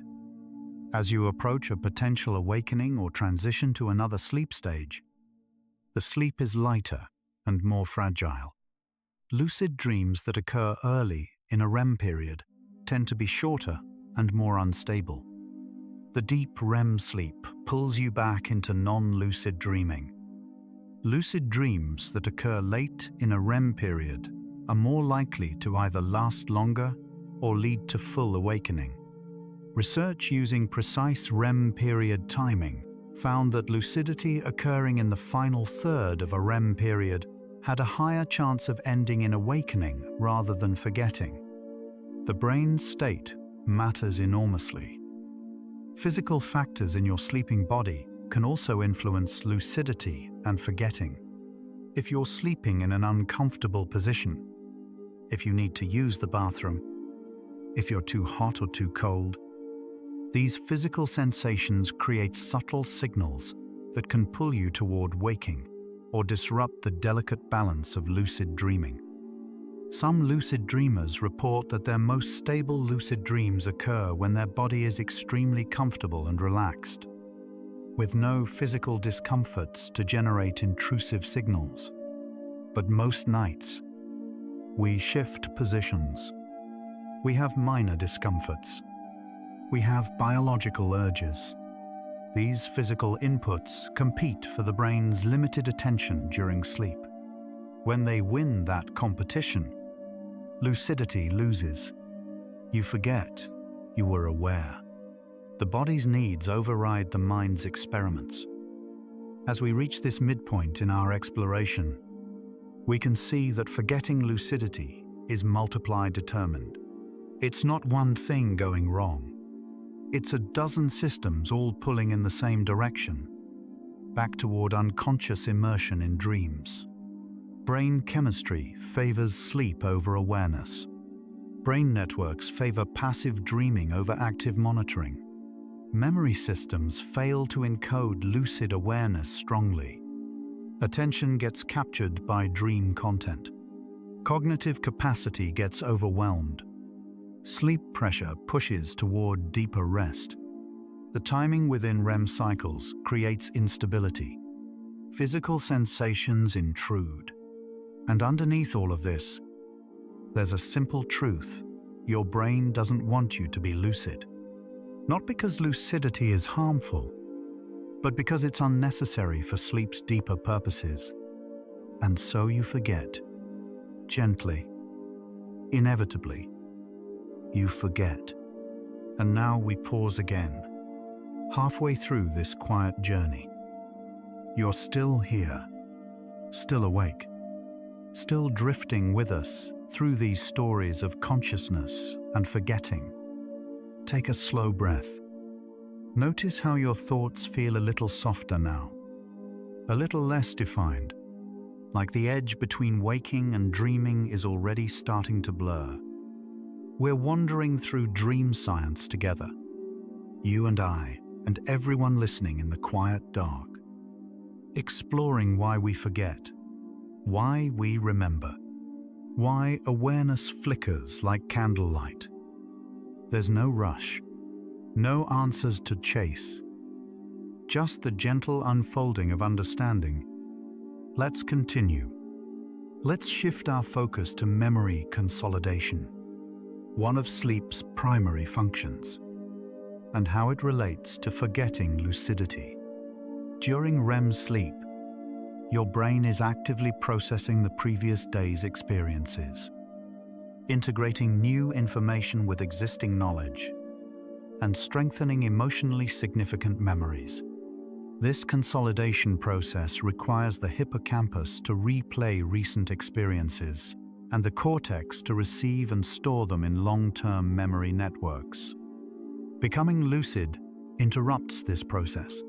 as you approach a potential awakening or transition to another sleep stage, the sleep is lighter and more fragile. Lucid dreams that occur early in a REM period tend to be shorter and more unstable. The deep REM sleep pulls you back into non-lucid dreaming. Lucid dreams that occur late in a REM period are more likely to either last longer or lead to full awakening. Research using precise REM period timing found that lucidity occurring in the final third of a REM period had a higher chance of ending in awakening rather than forgetting. The brain's state matters enormously. Physical factors in your sleeping body can also influence lucidity and forgetting. If you're sleeping in an uncomfortable position, if you need to use the bathroom, if you're too hot or too cold, these physical sensations create subtle signals that can pull you toward waking or disrupt the delicate balance of lucid dreaming. Some lucid dreamers report that their most stable lucid dreams occur when their body is extremely comfortable and relaxed, with no physical discomforts to generate intrusive signals. But most nights, we shift positions. We have minor discomforts. We have biological urges. These physical inputs compete for the brain's limited attention during sleep. When they win that competition, lucidity loses. You forget you were aware. The body's needs override the mind's experiments. As we reach this midpoint in our exploration, we can see that forgetting lucidity is multiply determined. It's not one thing going wrong. It's a dozen systems all pulling in the same direction, back toward unconscious immersion in dreams. Brain chemistry favors sleep over awareness. Brain networks favor passive dreaming over active monitoring. Memory systems fail to encode lucid awareness strongly. Attention gets captured by dream content. Cognitive capacity gets overwhelmed. Sleep pressure pushes toward deeper rest. The timing within REM cycles creates instability. Physical sensations intrude. And underneath all of this, there's a simple truth. Your brain doesn't want you to be lucid. Not because lucidity is harmful, but because it's unnecessary for sleep's deeper purposes. And so you forget. Gently, inevitably, you forget. And now we pause again, halfway through this quiet journey. You're still here, still awake, still drifting with us through these stories of consciousness and forgetting. Take a slow breath. Notice how your thoughts feel a little softer now, a little less defined, like the edge between waking and dreaming is already starting to blur. We're wandering through dream science together, you and I, and everyone listening in the quiet dark, exploring why we forget, why we remember, why awareness flickers like candlelight. There's no rush, no answers to chase, just the gentle unfolding of understanding. Let's continue. Let's shift our focus to memory consolidation, one of sleep's primary functions, and how it relates to forgetting lucidity. During REM sleep, your brain is actively processing the previous day's experiences, integrating new information with existing knowledge, and strengthening emotionally significant memories. This consolidation process requires the hippocampus to replay recent experiences and the cortex to receive and store them in long-term memory networks. Becoming lucid interrupts this process.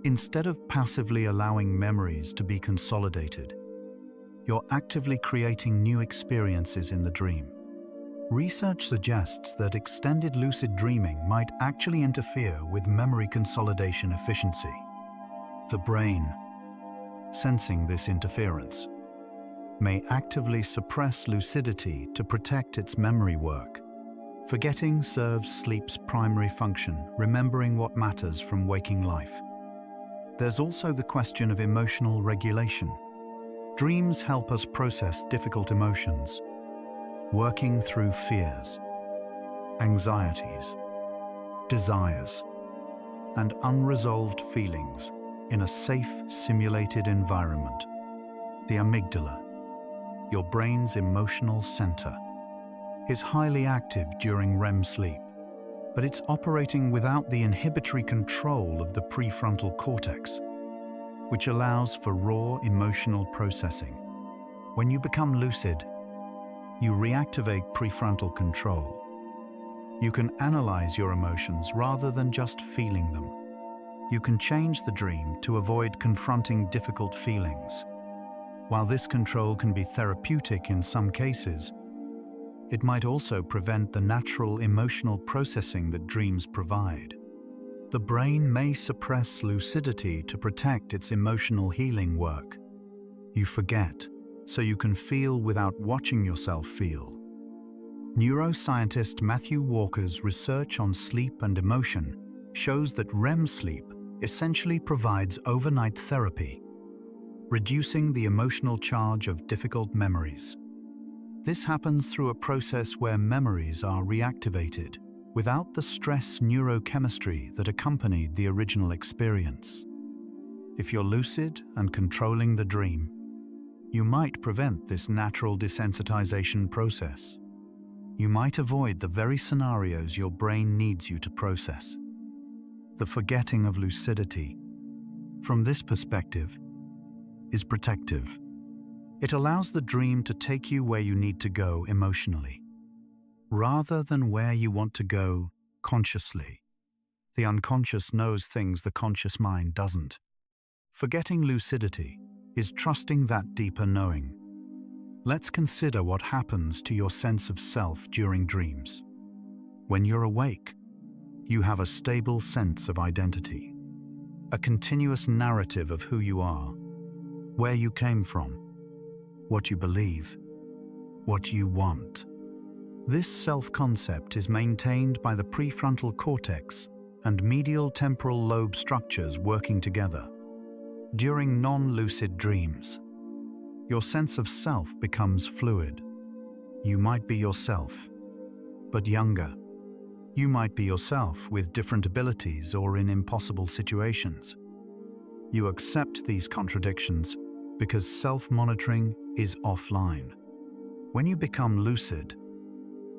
Instead of passively allowing memories to be consolidated, you're actively creating new experiences in the dream. Research suggests that extended lucid dreaming might actually interfere with memory consolidation efficiency. The brain, sensing this interference, may actively suppress lucidity to protect its memory work. Forgetting serves sleep's primary function, remembering what matters from waking life. There's also the question of emotional regulation. Dreams help us process difficult emotions, working through fears, anxieties, desires, and unresolved feelings in a safe, simulated environment. The amygdala, your brain's emotional center, is highly active during REM sleep, but it's operating without the inhibitory control of the prefrontal cortex, which allows for raw emotional processing. When you become lucid, you reactivate prefrontal control. You can analyze your emotions rather than just feeling them. You can change the dream to avoid confronting difficult feelings. While this control can be therapeutic in some cases, it might also prevent the natural emotional processing that dreams provide. The brain may suppress lucidity to protect its emotional healing work. You forget, so you can feel without watching yourself feel. Neuroscientist Matthew Walker's research on sleep and emotion shows that REM sleep essentially provides overnight therapy, reducing the emotional charge of difficult memories. This happens through a process where memories are reactivated without the stress neurochemistry that accompanied the original experience. If you're lucid and controlling the dream, you might prevent this natural desensitization process. You might avoid the very scenarios your brain needs you to process. The forgetting of lucidity, from this perspective, is protective. It allows the dream to take you where you need to go emotionally, rather than where you want to go consciously. The unconscious knows things the conscious mind doesn't. Forgetting lucidity is trusting that deeper knowing. Let's consider what happens to your sense of self during dreams. When you're awake, you have a stable sense of identity, a continuous narrative of who you are, where you came from, what you believe, what you want. This self-concept is maintained by the prefrontal cortex and medial temporal lobe structures working together. During non-lucid dreams, your sense of self becomes fluid. You might be yourself, but younger. You might be yourself with different abilities or in impossible situations. You accept these contradictions because self-monitoring is offline. When you become lucid,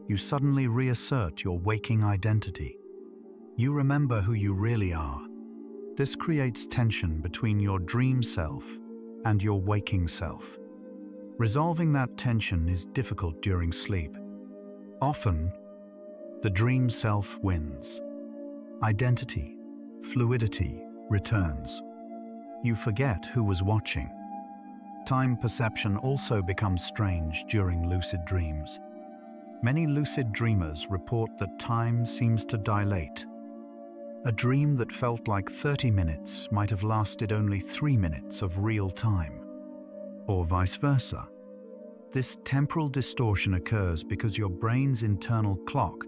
you suddenly reassert your waking identity. You remember who you really are. This creates tension between your dream self and your waking self. Resolving that tension is difficult during sleep. Often, the dream self wins. Identity, fluidity returns. You forget who was watching. Time perception also becomes strange during lucid dreams. Many lucid dreamers report that time seems to dilate. A dream that felt like 30 minutes might have lasted only 3 minutes of real time, or vice versa. This temporal distortion occurs because your brain's internal clock,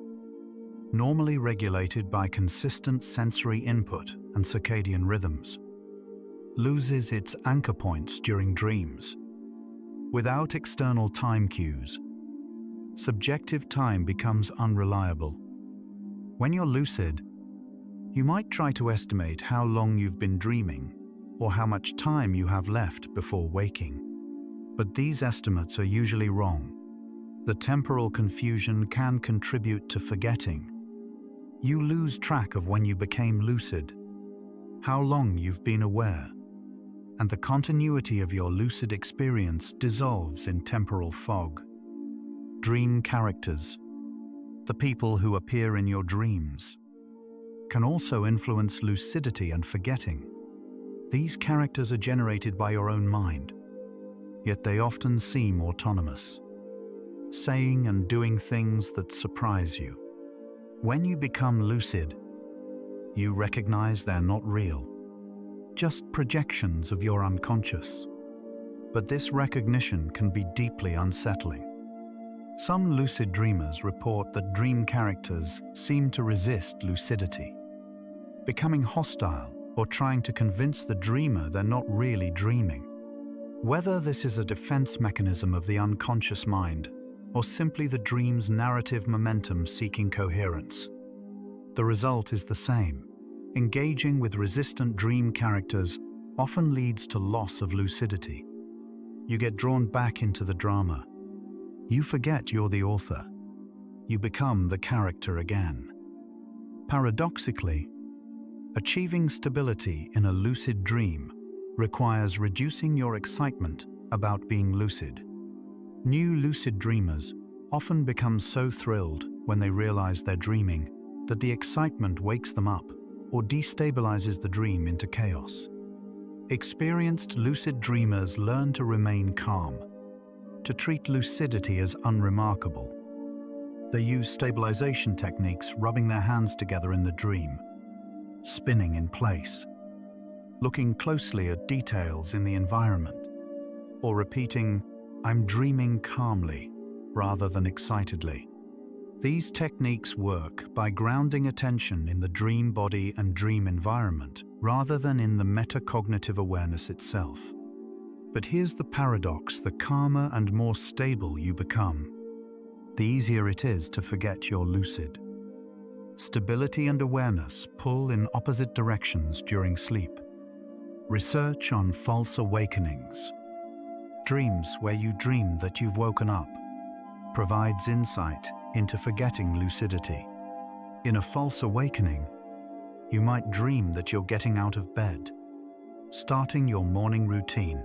normally regulated by consistent sensory input and circadian rhythms, loses its anchor points during dreams. Without external time cues, subjective time becomes unreliable. When you're lucid, you might try to estimate how long you've been dreaming or how much time you have left before waking. But these estimates are usually wrong. The temporal confusion can contribute to forgetting. You lose track of when you became lucid, how long you've been aware, and the continuity of your lucid experience dissolves in temporal fog. Dream characters, the people who appear in your dreams, can also influence lucidity and forgetting. These characters are generated by your own mind, yet they often seem autonomous, saying and doing things that surprise you. When you become lucid, you recognize they're not real, just projections of your unconscious. But this recognition can be deeply unsettling. Some lucid dreamers report that dream characters seem to resist lucidity, becoming hostile or trying to convince the dreamer they're not really dreaming. Whether this is a defense mechanism of the unconscious mind or simply the dream's narrative momentum seeking coherence, the result is the same. Engaging with resistant dream characters often leads to loss of lucidity. You get drawn back into the drama. You forget you're the author. You become the character again. Paradoxically, achieving stability in a lucid dream requires reducing your excitement about being lucid. New lucid dreamers often become so thrilled when they realize they're dreaming that the excitement wakes them up or destabilizes the dream into chaos. Experienced lucid dreamers learn to remain calm, to treat lucidity as unremarkable. They use stabilization techniques, rubbing their hands together in the dream, spinning in place, looking closely at details in the environment, or repeating, "I'm dreaming calmly," rather than excitedly. These techniques work by grounding attention in the dream body and dream environment, rather than in the metacognitive awareness itself. But here's the paradox: the calmer and more stable you become, the easier it is to forget you're lucid. Stability and awareness pull in opposite directions during sleep. Research on false awakenings, dreams where you dream that you've woken up, provides insight into forgetting lucidity. In a false awakening, You might dream that you're getting out of bed, starting your morning routine,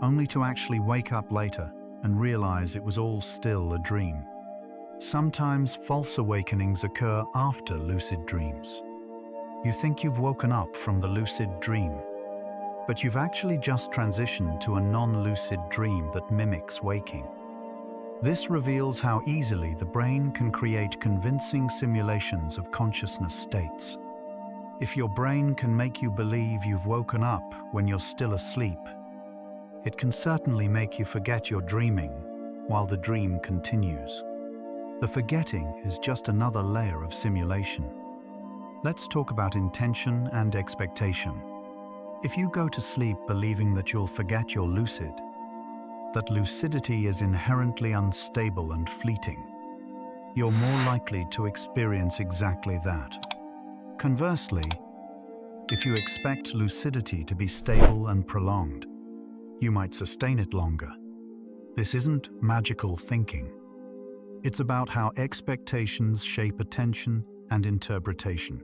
only to actually wake up later and realize it was all still a dream. Sometimes false awakenings occur after lucid dreams. You think you've woken up from the lucid dream, but you've actually just transitioned to a non-lucid dream that mimics waking. This reveals how easily the brain can create convincing simulations of consciousness states. If your brain can make you believe you've woken up when you're still asleep, it can certainly make you forget you're dreaming while the dream continues. The forgetting is just another layer of simulation. Let's talk about intention and expectation. If you go to sleep believing that you'll forget you're lucid, that lucidity is inherently unstable and fleeting, you're more likely to experience exactly that. Conversely, if you expect lucidity to be stable and prolonged, you might sustain it longer. This isn't magical thinking. It's about how expectations shape attention and interpretation.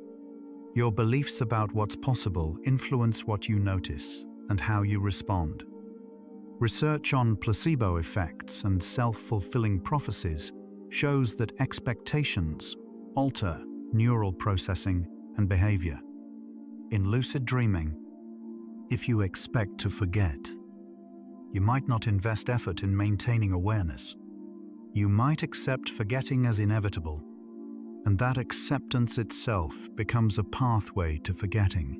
Your beliefs about what's possible influence what you notice and how you respond. Research on placebo effects and self-fulfilling prophecies shows that expectations alter neural processing and behavior. In lucid dreaming, if you expect to forget, you might not invest effort in maintaining awareness. You might accept forgetting as inevitable, and that acceptance itself becomes a pathway to forgetting.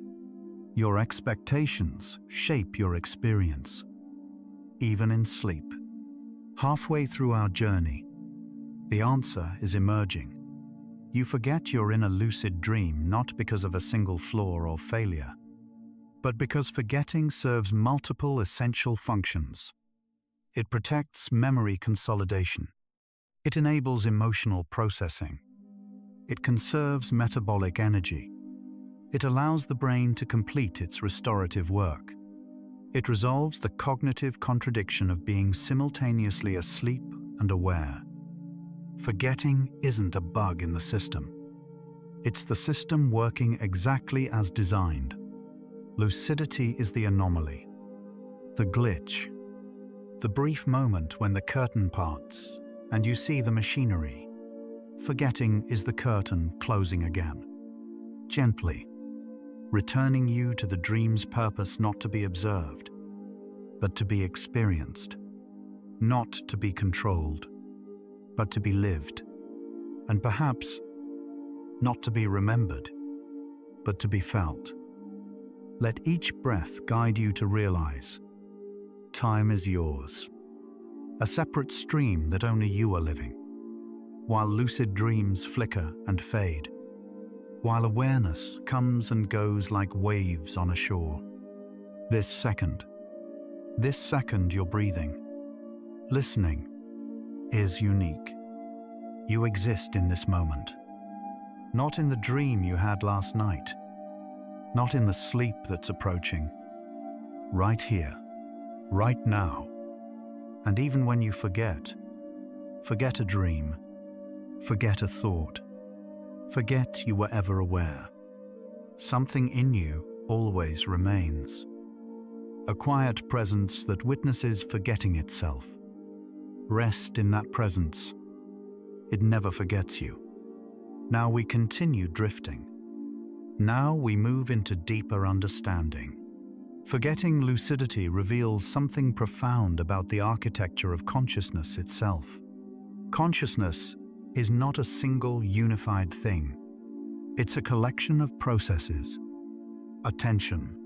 Your expectations shape your experience, even in sleep. Halfway through our journey, the answer is emerging. You forget you're in a lucid dream not because of a single flaw or failure, but because forgetting serves multiple essential functions. It protects memory consolidation. It enables emotional processing. It conserves metabolic energy. It allows the brain to complete its restorative work. It resolves the cognitive contradiction of being simultaneously asleep and aware. Forgetting isn't a bug in the system. It's the system working exactly as designed. Lucidity is the anomaly, the glitch, the brief moment when the curtain parts and you see the machinery. Forgetting is the curtain closing again, gently, returning you to the dream's purpose, not to be observed, but to be experienced, not to be controlled, but to be lived, and perhaps not to be remembered, but to be felt. Let each breath guide you to realize time is yours, a separate stream that only you are living, while lucid dreams flicker and fade, while awareness comes and goes like waves on a shore. This second you're breathing, listening, is unique. You exist in this moment, not in the dream you had last night, not in the sleep that's approaching. Right here, right now. And even when you forget a dream, forget a thought, forget you were ever aware, something in you always remains. A quiet presence that witnesses forgetting itself. Rest in that presence. It never forgets you. Now we continue drifting. Now we move into deeper understanding. Forgetting lucidity reveals something profound about the architecture of consciousness itself. Consciousness is not a single unified thing. It's a collection of processes: attention,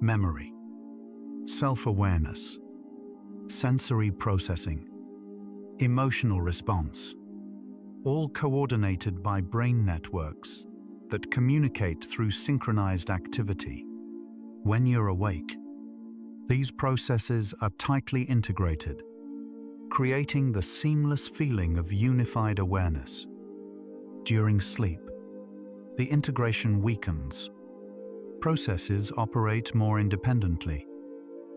memory, self-awareness, sensory processing, emotional response, all coordinated by brain networks that communicate through synchronized activity. When you're awake, these processes are tightly integrated, creating the seamless feeling of unified awareness. During sleep, the integration weakens. Processes operate more independently.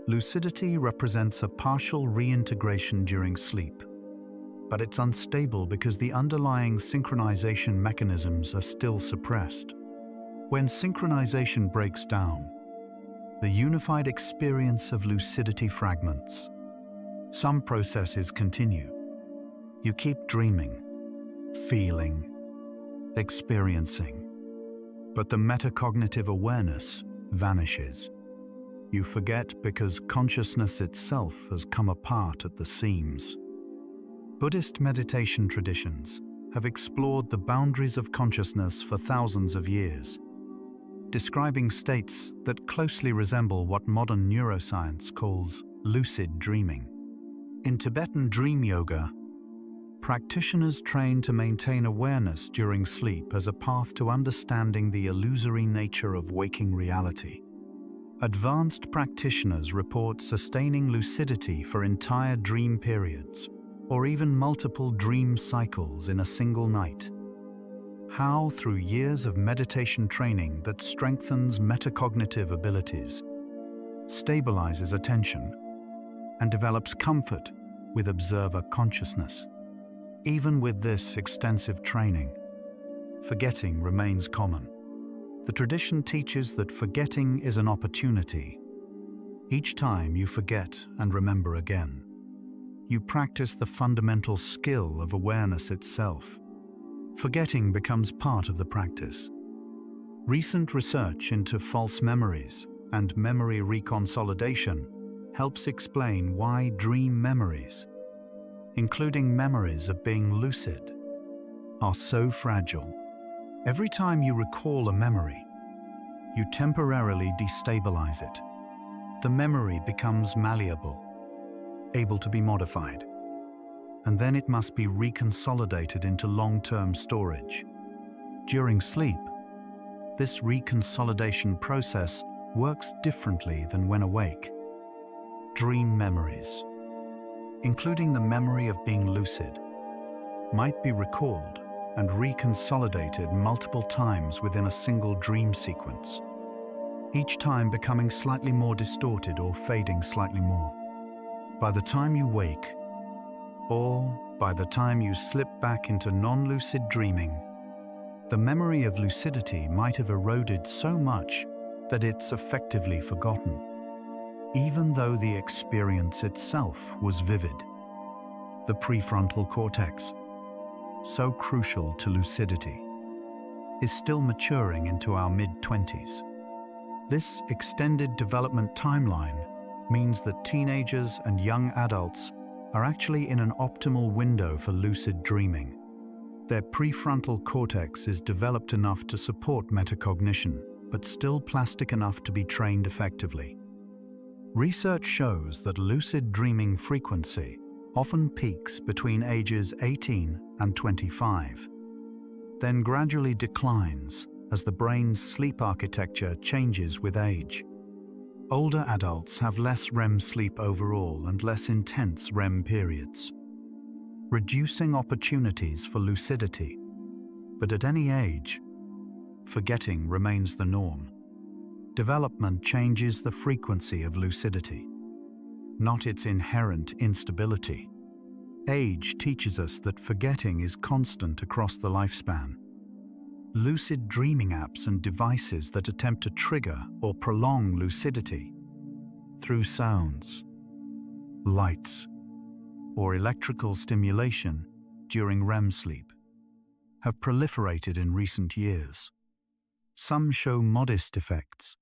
Lucidity represents a partial reintegration during sleep, but it's unstable because the underlying synchronization mechanisms are still suppressed. When synchronization breaks down, the unified experience of lucidity fragments. Some processes continue. You keep dreaming, feeling, experiencing, but the metacognitive awareness vanishes. You forget because consciousness itself has come apart at the seams. Buddhist meditation traditions have explored the boundaries of consciousness for thousands of years, describing states that closely resemble what modern neuroscience calls lucid dreaming. In Tibetan dream yoga, practitioners train to maintain awareness during sleep as a path to understanding the illusory nature of waking reality. Advanced practitioners report sustaining lucidity for entire dream periods, or even multiple dream cycles in a single night. How, through years of meditation training that strengthens metacognitive abilities, stabilizes attention, and develops comfort with observer consciousness. Even with this extensive training, forgetting remains common. The tradition teaches that forgetting is an opportunity. Each time you forget and remember again, you practice the fundamental skill of awareness itself. Forgetting becomes part of the practice. Recent research into false memories and memory reconsolidation helps explain why dream memories, including memories of being lucid, are so fragile. Every time you recall a memory, you temporarily destabilize it. The memory becomes malleable, able to be modified, and then it must be reconsolidated into long-term storage. During sleep, this reconsolidation process works differently than when awake. Dream memories, including the memory of being lucid, might be recalled and reconsolidated multiple times within a single dream sequence, each time becoming slightly more distorted or fading slightly more. By the time you wake, or by the time you slip back into non-lucid dreaming, the memory of lucidity might have eroded so much that it's effectively forgotten, even though the experience itself was vivid. The prefrontal cortex, so crucial to lucidity, is still maturing into our mid-20s. This extended development timeline means that teenagers and young adults are actually in an optimal window for lucid dreaming. Their prefrontal cortex is developed enough to support metacognition, but still plastic enough to be trained effectively. Research shows that lucid dreaming frequency often peaks between ages 18 and 25, then gradually declines as the brain's sleep architecture changes with age. Older adults have less REM sleep overall and less intense REM periods, reducing opportunities for lucidity. But at any age, forgetting remains the norm. Development changes the frequency of lucidity, not its inherent instability. Age teaches us that forgetting is constant across the lifespan. Lucid dreaming apps and devices that attempt to trigger or prolong lucidity through sounds, lights, or electrical stimulation during REM sleep have proliferated in recent years. Some show modest effects,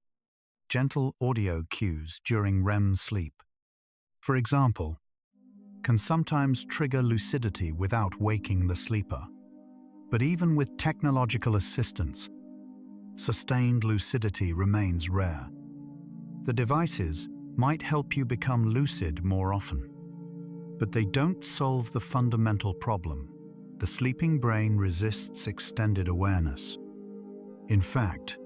gentle audio cues during REM sleep, for example, can sometimes trigger lucidity without waking the sleeper. But even with technological assistance, sustained lucidity remains rare. The devices might help you become lucid more often, but they don't solve the fundamental problem. The sleeping brain resists extended awareness. In fact,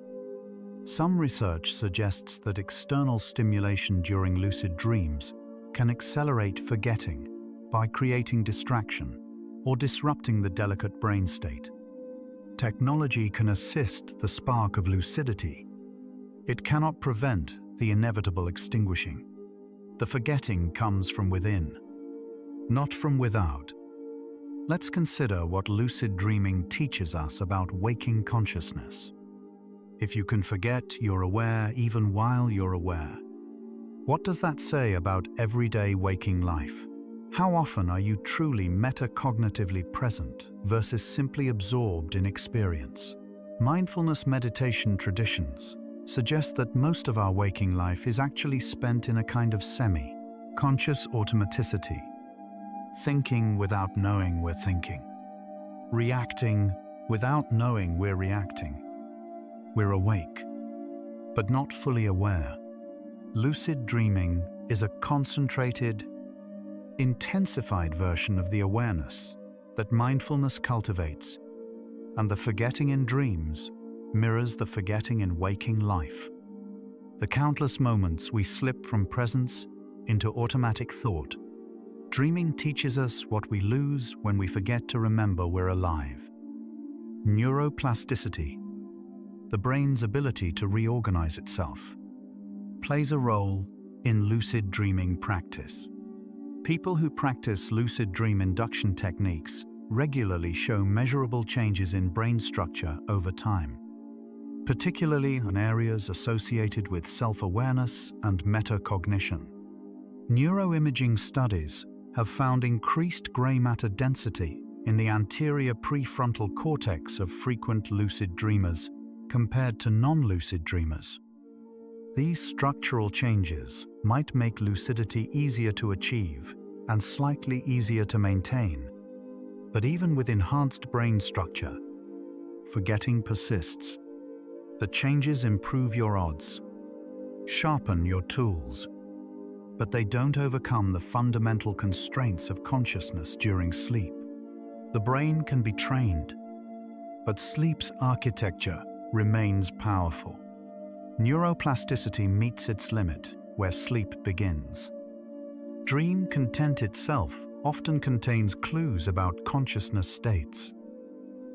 some research suggests that external stimulation during lucid dreams can accelerate forgetting by creating distraction or disrupting the delicate brain state. Technology can assist the spark of lucidity. It cannot prevent the inevitable extinguishing. The forgetting comes from within, not from without. Let's consider what lucid dreaming teaches us about waking consciousness. If you can forget you're aware even while you're aware, what does that say about everyday waking life? How often are you truly metacognitively present versus simply absorbed in experience? Mindfulness meditation traditions suggest that most of our waking life is actually spent in a kind of semi-conscious automaticity, thinking without knowing we're thinking, reacting without knowing we're reacting. We're awake, but not fully aware. Lucid dreaming is a concentrated, intensified version of the awareness that mindfulness cultivates, and the forgetting in dreams mirrors the forgetting in waking life. The countless moments we slip from presence into automatic thought. Dreaming teaches us what we lose when we forget to remember we're alive. Neuroplasticity, the brain's ability to reorganize itself, plays a role in lucid dreaming practice. People who practice lucid dream induction techniques regularly show measurable changes in brain structure over time, particularly in areas associated with self-awareness and metacognition. Neuroimaging studies have found increased gray matter density in the anterior prefrontal cortex of frequent lucid dreamers compared to non-lucid dreamers. These structural changes might make lucidity easier to achieve and slightly easier to maintain. But even with enhanced brain structure, forgetting persists. The changes improve your odds, sharpen your tools, but they don't overcome the fundamental constraints of consciousness during sleep. The brain can be trained, but sleep's architecture remains powerful. Neuroplasticity meets its limit where sleep begins. Dream content itself often contains clues about consciousness states.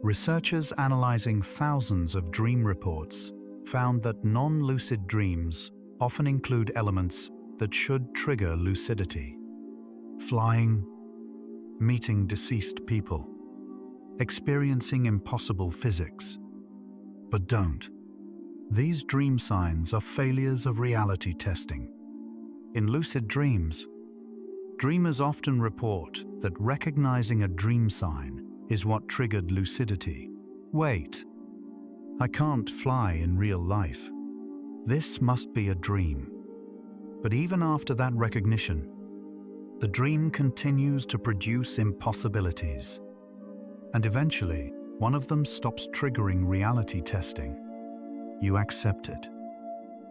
Researchers analyzing thousands of dream reports found that non-lucid dreams often include elements that should trigger lucidity. Flying, meeting deceased people, experiencing impossible physics, but don't. These dream signs are failures of reality testing. In lucid dreams, dreamers often report that recognizing a dream sign is what triggered lucidity. Wait, I can't fly in real life. This must be a dream. But even after that recognition, the dream continues to produce impossibilities. And eventually, one of them stops triggering reality testing. You accept it.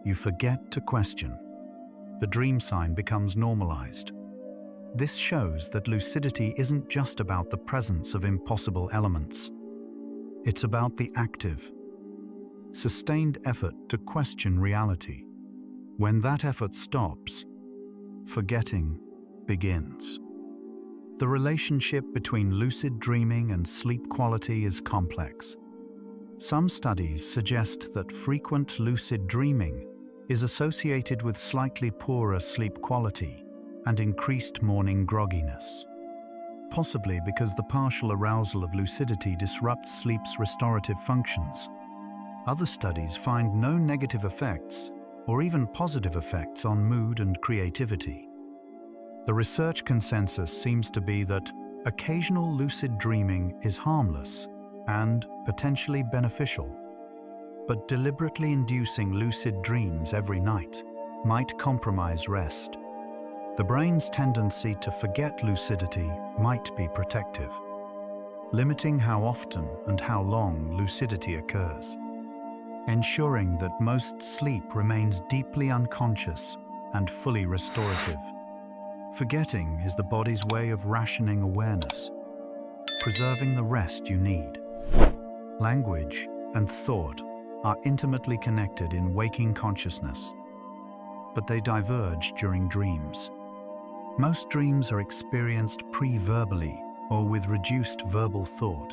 You forget to question. The dream sign becomes normalized. This shows that lucidity isn't just about the presence of impossible elements. It's about the active, sustained effort to question reality. When that effort stops, forgetting begins. The relationship between lucid dreaming and sleep quality is complex. Some studies suggest that frequent lucid dreaming is associated with slightly poorer sleep quality and increased morning grogginess, possibly because the partial arousal of lucidity disrupts sleep's restorative functions. Other studies find no negative effects or even positive effects on mood and creativity. The research consensus seems to be that occasional lucid dreaming is harmless and potentially beneficial, but deliberately inducing lucid dreams every night might compromise rest. The brain's tendency to forget lucidity might be protective, limiting how often and how long lucidity occurs, ensuring that most sleep remains deeply unconscious and fully restorative. Forgetting is the body's way of rationing awareness, preserving the rest you need. Language and thought are intimately connected in waking consciousness, but they diverge during dreams. Most dreams are experienced pre-verbally or with reduced verbal thought.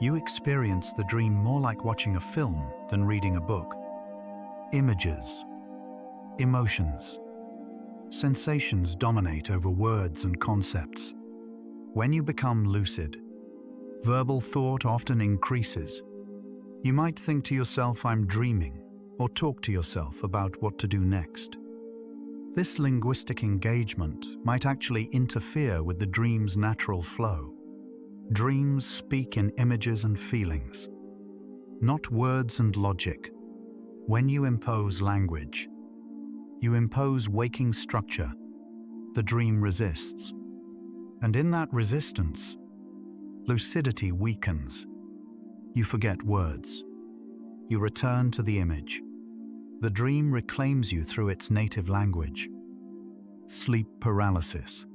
You experience the dream more like watching a film than reading a book. Images, emotions, sensations dominate over words and concepts. When you become lucid, verbal thought often increases, You might think to yourself, "I'm dreaming," or talk to yourself about what to do next. This linguistic engagement might actually interfere with the dream's natural flow. Dreams speak in images and feelings, not words and logic. When you impose language, you impose waking structure. The dream resists. And in that resistance, lucidity weakens. You forget words. You return to the image. The dream reclaims you through its native language. Sleep paralysis.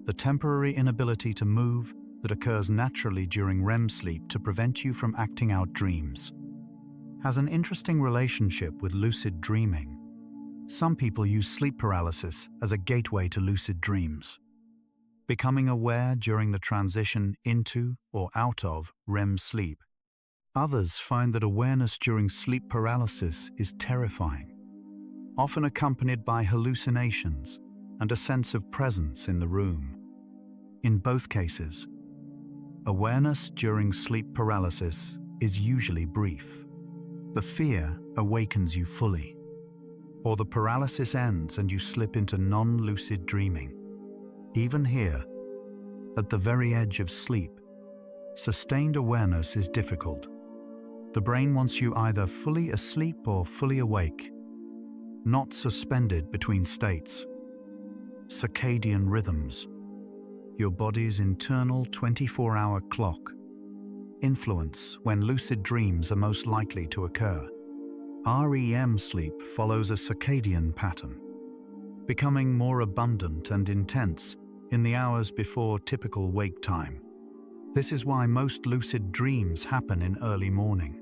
The temporary inability to move that occurs naturally during REM sleep to prevent you from acting out dreams has an interesting relationship with lucid dreaming. Some people use sleep paralysis as a gateway to lucid dreams, becoming aware during the transition into or out of REM sleep. Others find that awareness during sleep paralysis is terrifying, often accompanied by hallucinations and a sense of presence in the room. In both cases, awareness during sleep paralysis is usually brief. The fear awakens you fully, or the paralysis ends and you slip into non-lucid dreaming. Even here, at the very edge of sleep, sustained awareness is difficult. The brain wants you either fully asleep or fully awake, not suspended between states. Circadian rhythms, your body's internal 24-hour clock, influence when lucid dreams are most likely to occur. REM sleep follows a circadian pattern, becoming more abundant and intense in the hours before typical wake time. This is why most lucid dreams happen in early morning,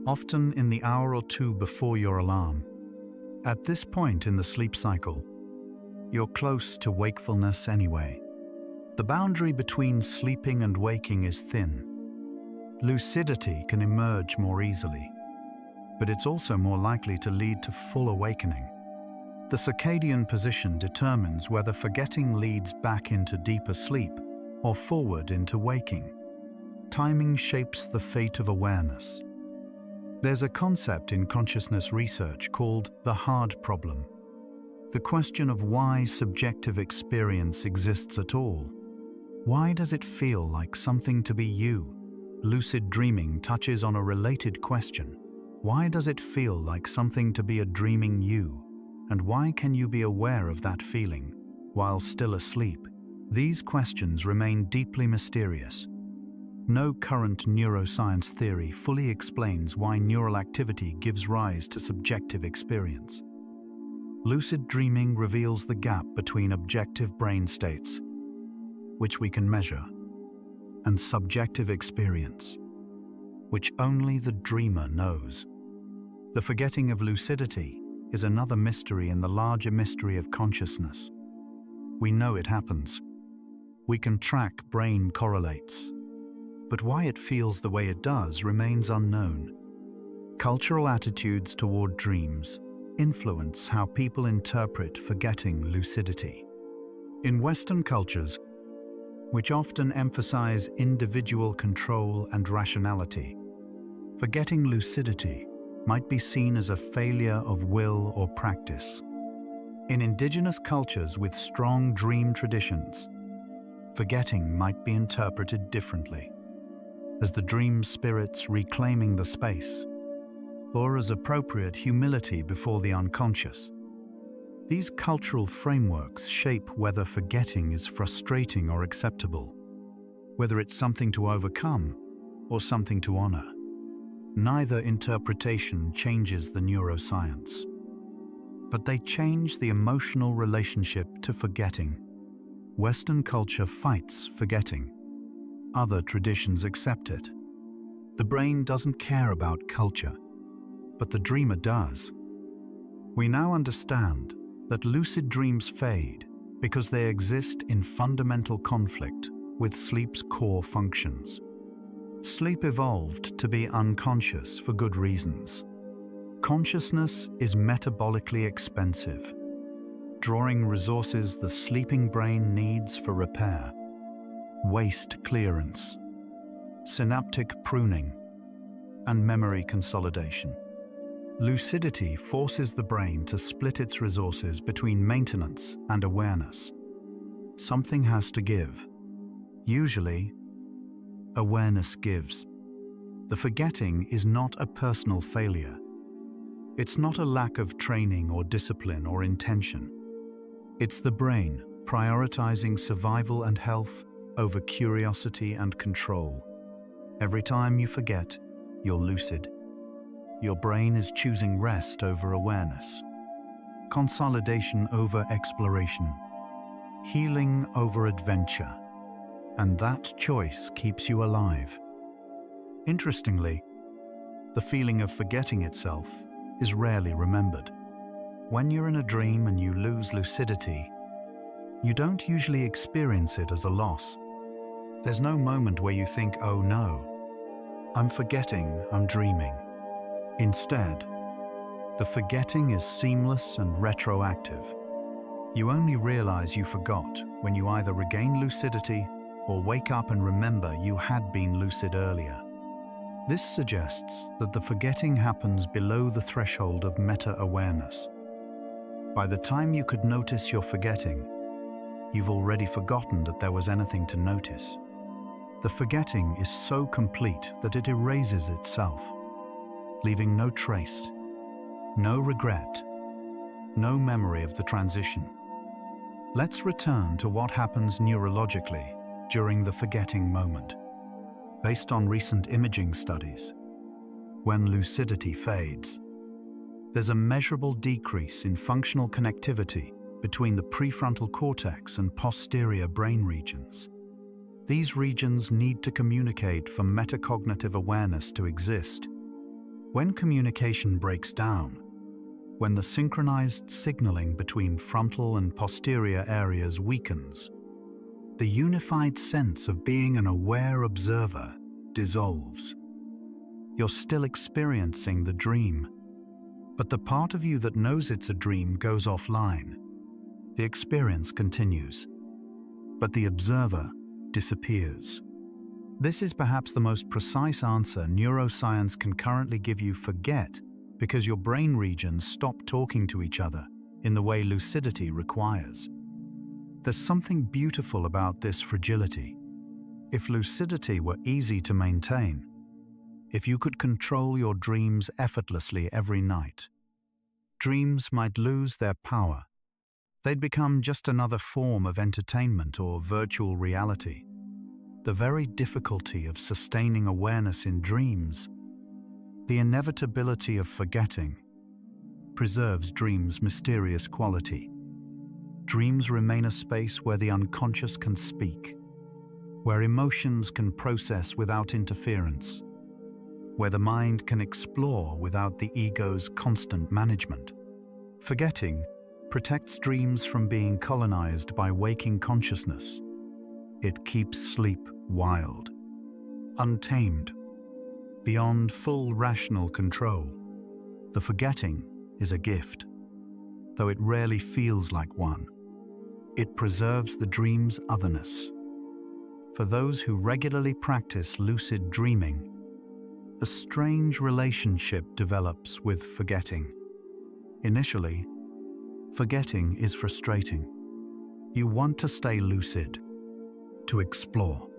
often in the hour or two before your alarm. At this point in the sleep cycle, you're close to wakefulness anyway. The boundary between sleeping and waking is thin. Lucidity can emerge more easily, but it's also more likely to lead to full awakening. The circadian position determines whether forgetting leads back into deeper sleep or forward into waking. Timing shapes the fate of awareness. There's a concept in consciousness research called the hard problem. The question of why subjective experience exists at all. Why does it feel like something to be you? Lucid dreaming touches on a related question. Why does it feel like something to be a dreaming you? And why can you be aware of that feeling while still asleep? These questions remain deeply mysterious. No current neuroscience theory fully explains why neural activity gives rise to subjective experience. Lucid dreaming reveals the gap between objective brain states, which we can measure, and subjective experience, which only the dreamer knows. The forgetting of lucidity is another mystery in the larger mystery of consciousness. We know it happens. We can track brain correlates, but why it feels the way it does remains unknown. Cultural attitudes toward dreams influence how people interpret forgetting lucidity. In Western cultures, which often emphasize individual control and rationality, forgetting lucidity might be seen as a failure of will or practice. In indigenous cultures with strong dream traditions, forgetting might be interpreted differently, as the dream spirits reclaiming the space, or as appropriate humility before the unconscious. These cultural frameworks shape whether forgetting is frustrating or acceptable, whether it's something to overcome or something to honor. Neither interpretation changes the neuroscience, but they change the emotional relationship to forgetting. Western culture fights forgetting. Other traditions accept it. The brain doesn't care about culture, but the dreamer does. We now understand that lucid dreams fade because they exist in fundamental conflict with sleep's core functions. Sleep evolved to be unconscious for good reasons. Consciousness is metabolically expensive, drawing resources the sleeping brain needs for repair, waste clearance, synaptic pruning, and memory consolidation. Lucidity forces the brain to split its resources between maintenance and awareness. Something has to give. Usually, awareness gives. The forgetting is not a personal failure. It's not a lack of training or discipline or intention. It's the brain prioritizing survival and health over curiosity and control. Every time you forget, you're lucid. Your brain is choosing rest over awareness, consolidation over exploration, healing over adventure, and that choice keeps you alive. Interestingly, the feeling of forgetting itself is rarely remembered. When you're in a dream and you lose lucidity, you don't usually experience it as a loss. There's no moment where you think, oh no, I'm forgetting, I'm dreaming. Instead, the forgetting is seamless and retroactive. You only realize you forgot when you either regain lucidity or wake up and remember you had been lucid earlier. This suggests that the forgetting happens below the threshold of meta-awareness. By the time you could notice you're forgetting, you've already forgotten that there was anything to notice. The forgetting is so complete that it erases itself, leaving no trace, no regret, no memory of the transition. Let's return to what happens neurologically during the forgetting moment. Based on recent imaging studies, when lucidity fades, there's a measurable decrease in functional connectivity between the prefrontal cortex and posterior brain regions. These regions need to communicate for metacognitive awareness to exist. When communication breaks down, when the synchronized signaling between frontal and posterior areas weakens, the unified sense of being an aware observer dissolves. You're still experiencing the dream, but the part of you that knows it's a dream goes offline. The experience continues, but the observer disappears. This is perhaps the most precise answer neuroscience can currently give you. Forget because your brain regions stop talking to each other in the way lucidity requires. There's something beautiful about this fragility. If lucidity were easy to maintain, if you could control your dreams effortlessly every night, dreams might lose their power. They'd become just another form of entertainment or virtual reality. The very difficulty of sustaining awareness in dreams, the inevitability of forgetting, preserves dreams' mysterious quality. Dreams remain a space where the unconscious can speak, where emotions can process without interference, where the mind can explore without the ego's constant management. Forgetting protects dreams from being colonized by waking consciousness. It keeps sleep wild, untamed, beyond full rational control. The forgetting is a gift, though it rarely feels like one. It preserves the dream's otherness. For those who regularly practice lucid dreaming, a strange relationship develops with forgetting. Initially, forgetting is frustrating. You want to stay lucid, to explore,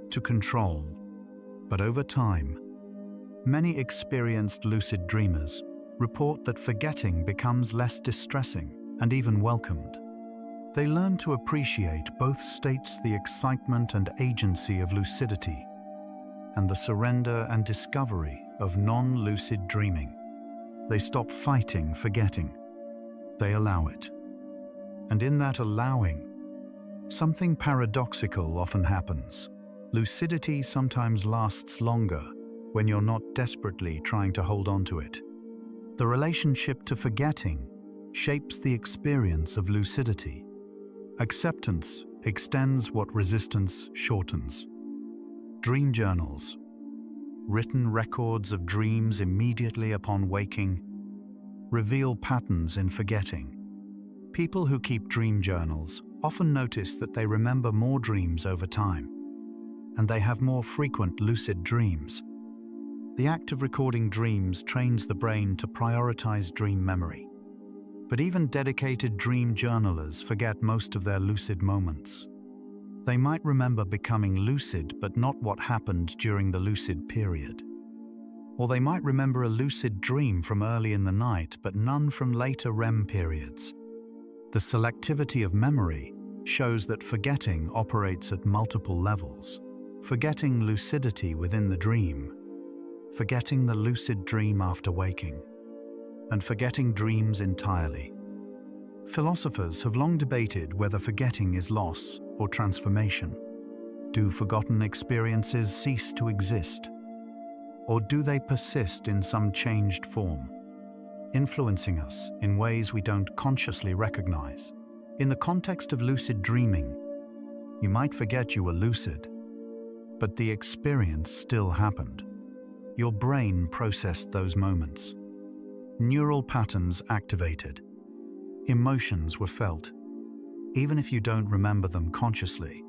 to control, but over time, many experienced lucid dreamers report that forgetting becomes less distressing and even welcomed. They learn to appreciate both states, the excitement and agency of lucidity, and the surrender and discovery of non-lucid dreaming. They stop fighting forgetting. They allow it. And in that allowing, something paradoxical often happens. Lucidity sometimes lasts longer when you're not desperately trying to hold on to it. The relationship to forgetting shapes the experience of lucidity. Acceptance extends what resistance shortens. Dream journals, written records of dreams immediately upon waking, reveal patterns in forgetting. People who keep dream journals often notice that they remember more dreams over time, and they have more frequent lucid dreams. The act of recording dreams trains the brain to prioritize dream memory. But even dedicated dream journalers forget most of their lucid moments. They might remember becoming lucid, but not what happened during the lucid period. Or they might remember a lucid dream from early in the night, but none from later REM periods. The selectivity of memory shows that forgetting operates at multiple levels. Forgetting lucidity within the dream, forgetting the lucid dream after waking, and forgetting dreams entirely. Philosophers have long debated whether forgetting is loss or transformation. Do forgotten experiences cease to exist? Or do they persist in some changed form, influencing us in ways we don't consciously recognize? In the context of lucid dreaming, you might forget you were lucid, but the experience still happened. Your brain processed those moments. Neural patterns activated. Emotions were felt. Even if you don't remember them consciously,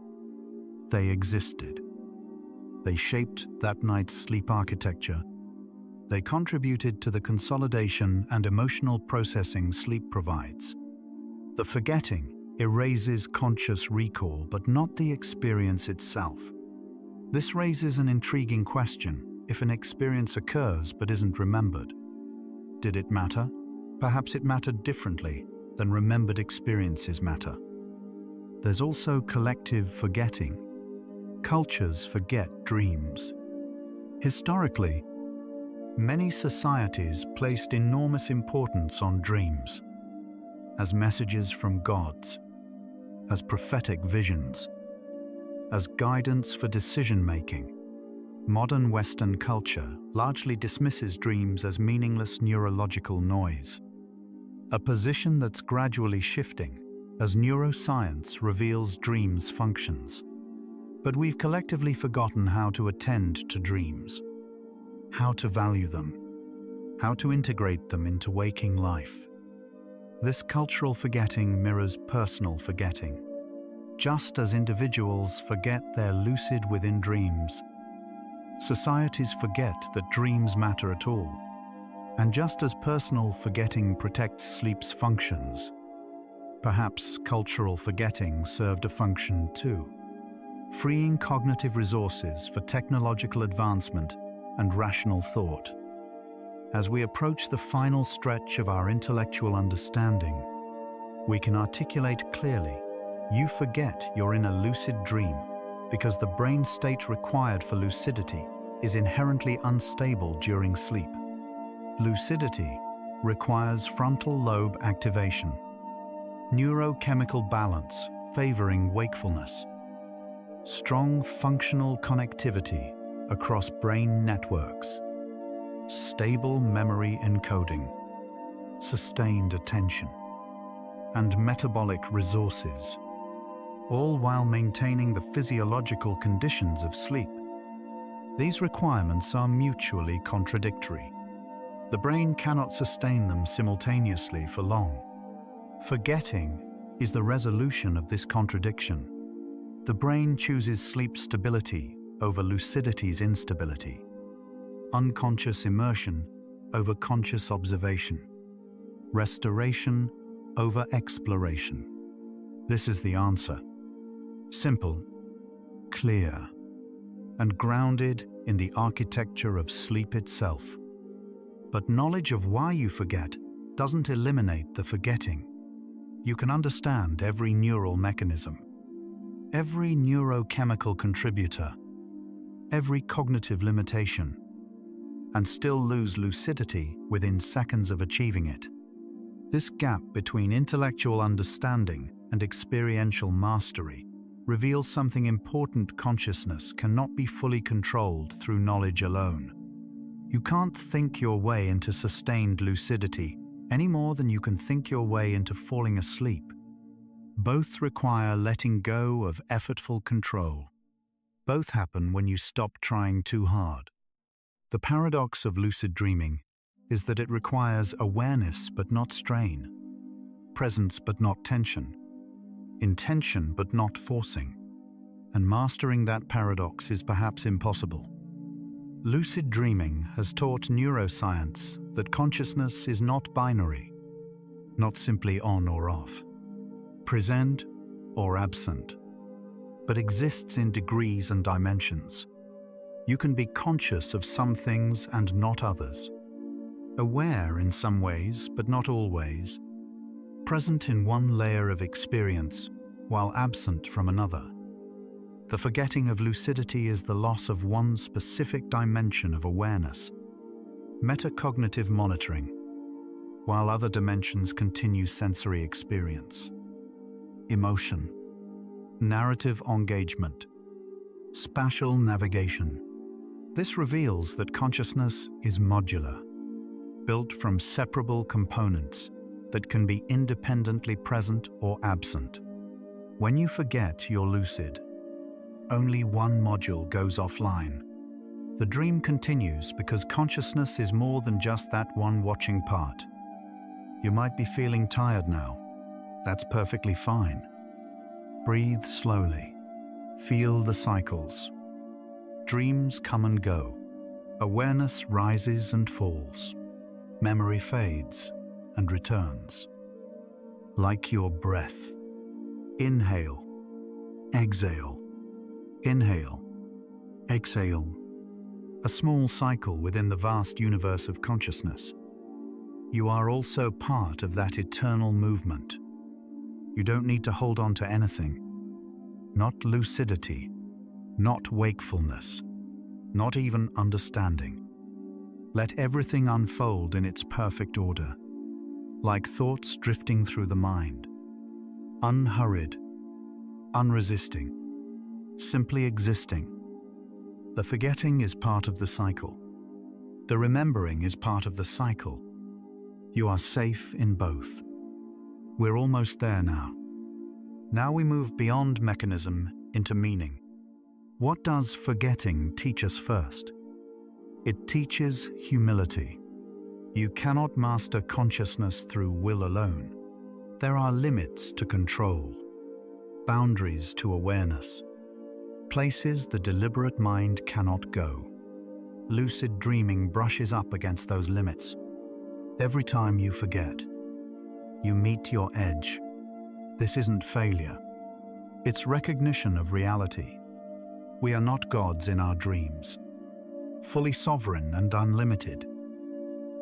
they existed. They shaped that night's sleep architecture. They contributed to the consolidation and emotional processing sleep provides. The forgetting erases conscious recall, but not the experience itself. This raises an intriguing question. If an experience occurs but isn't remembered, did it matter? Perhaps it mattered differently than remembered experiences matter. There's also collective forgetting. Cultures forget dreams. Historically, many societies placed enormous importance on dreams as messages from gods, as prophetic visions, as guidance for decision-making. Modern Western culture largely dismisses dreams as meaningless neurological noise, a position that's gradually shifting as neuroscience reveals dreams' functions. But we've collectively forgotten how to attend to dreams, how to value them, how to integrate them into waking life. This cultural forgetting mirrors personal forgetting. Just as individuals forget they're lucid within dreams, societies forget that dreams matter at all. And just as personal forgetting protects sleep's functions, perhaps cultural forgetting served a function too, freeing cognitive resources for technological advancement and rational thought. As we approach the final stretch of our intellectual understanding, we can articulate clearly, you forget you're in a lucid dream because the brain state required for lucidity is inherently unstable during sleep. Lucidity requires frontal lobe activation, neurochemical balance favoring wakefulness, strong functional connectivity across brain networks, stable memory encoding, sustained attention, and metabolic resources, all while maintaining the physiological conditions of sleep. These requirements are mutually contradictory. The brain cannot sustain them simultaneously for long. Forgetting is the resolution of this contradiction. The brain chooses sleep stability over lucidity's instability, unconscious immersion over conscious observation, restoration over exploration. This is the answer. Simple, clear, and grounded in the architecture of sleep itself. But knowledge of why you forget doesn't eliminate the forgetting. You can understand every neural mechanism, every neurochemical contributor, every cognitive limitation, and still lose lucidity within seconds of achieving it. This gap between intellectual understanding and experiential mastery reveals something important. Consciousness cannot be fully controlled through knowledge alone. You can't think your way into sustained lucidity any more than you can think your way into falling asleep. Both require letting go of effortful control. Both happen when you stop trying too hard. The paradox of lucid dreaming is that it requires awareness but not strain, presence but not tension, intention but not forcing. And mastering that paradox is perhaps impossible. Lucid dreaming has taught neuroscience that consciousness is not binary, not simply on or off, present or absent, but exists in degrees and dimensions. You can be conscious of some things and not others, aware in some ways but not always, present in one layer of experience while absent from another. The forgetting of lucidity is the loss of one specific dimension of awareness, metacognitive monitoring, while other dimensions continue sensory experience. Emotion, narrative engagement, spatial navigation. This reveals that consciousness is modular, built from separable components that can be independently present or absent. When you forget you're lucid, only one module goes offline. The dream continues because consciousness is more than just that one watching part. You might be feeling tired now. That's perfectly fine. Breathe slowly. Feel the cycles. Dreams come and go. Awareness rises and falls. Memory fades and returns. Like your breath. Inhale. Exhale. Inhale. Exhale. A small cycle within the vast universe of consciousness. You are also part of that eternal movement. You don't need to hold on to anything. Not lucidity, not wakefulness, not even understanding. Let everything unfold in its perfect order, like thoughts drifting through the mind. Unhurried, unresisting, simply existing. The forgetting is part of the cycle. The remembering is part of the cycle. You are safe in both. We're almost there now. Now we move beyond mechanism into meaning. What does forgetting teach us first? It teaches humility. You cannot master consciousness through will alone. There are limits to control, boundaries to awareness, places the deliberate mind cannot go. Lucid dreaming brushes up against those limits. Every time you forget, you meet your edge. This isn't failure. It's recognition of reality. We are not gods in our dreams, fully sovereign and unlimited.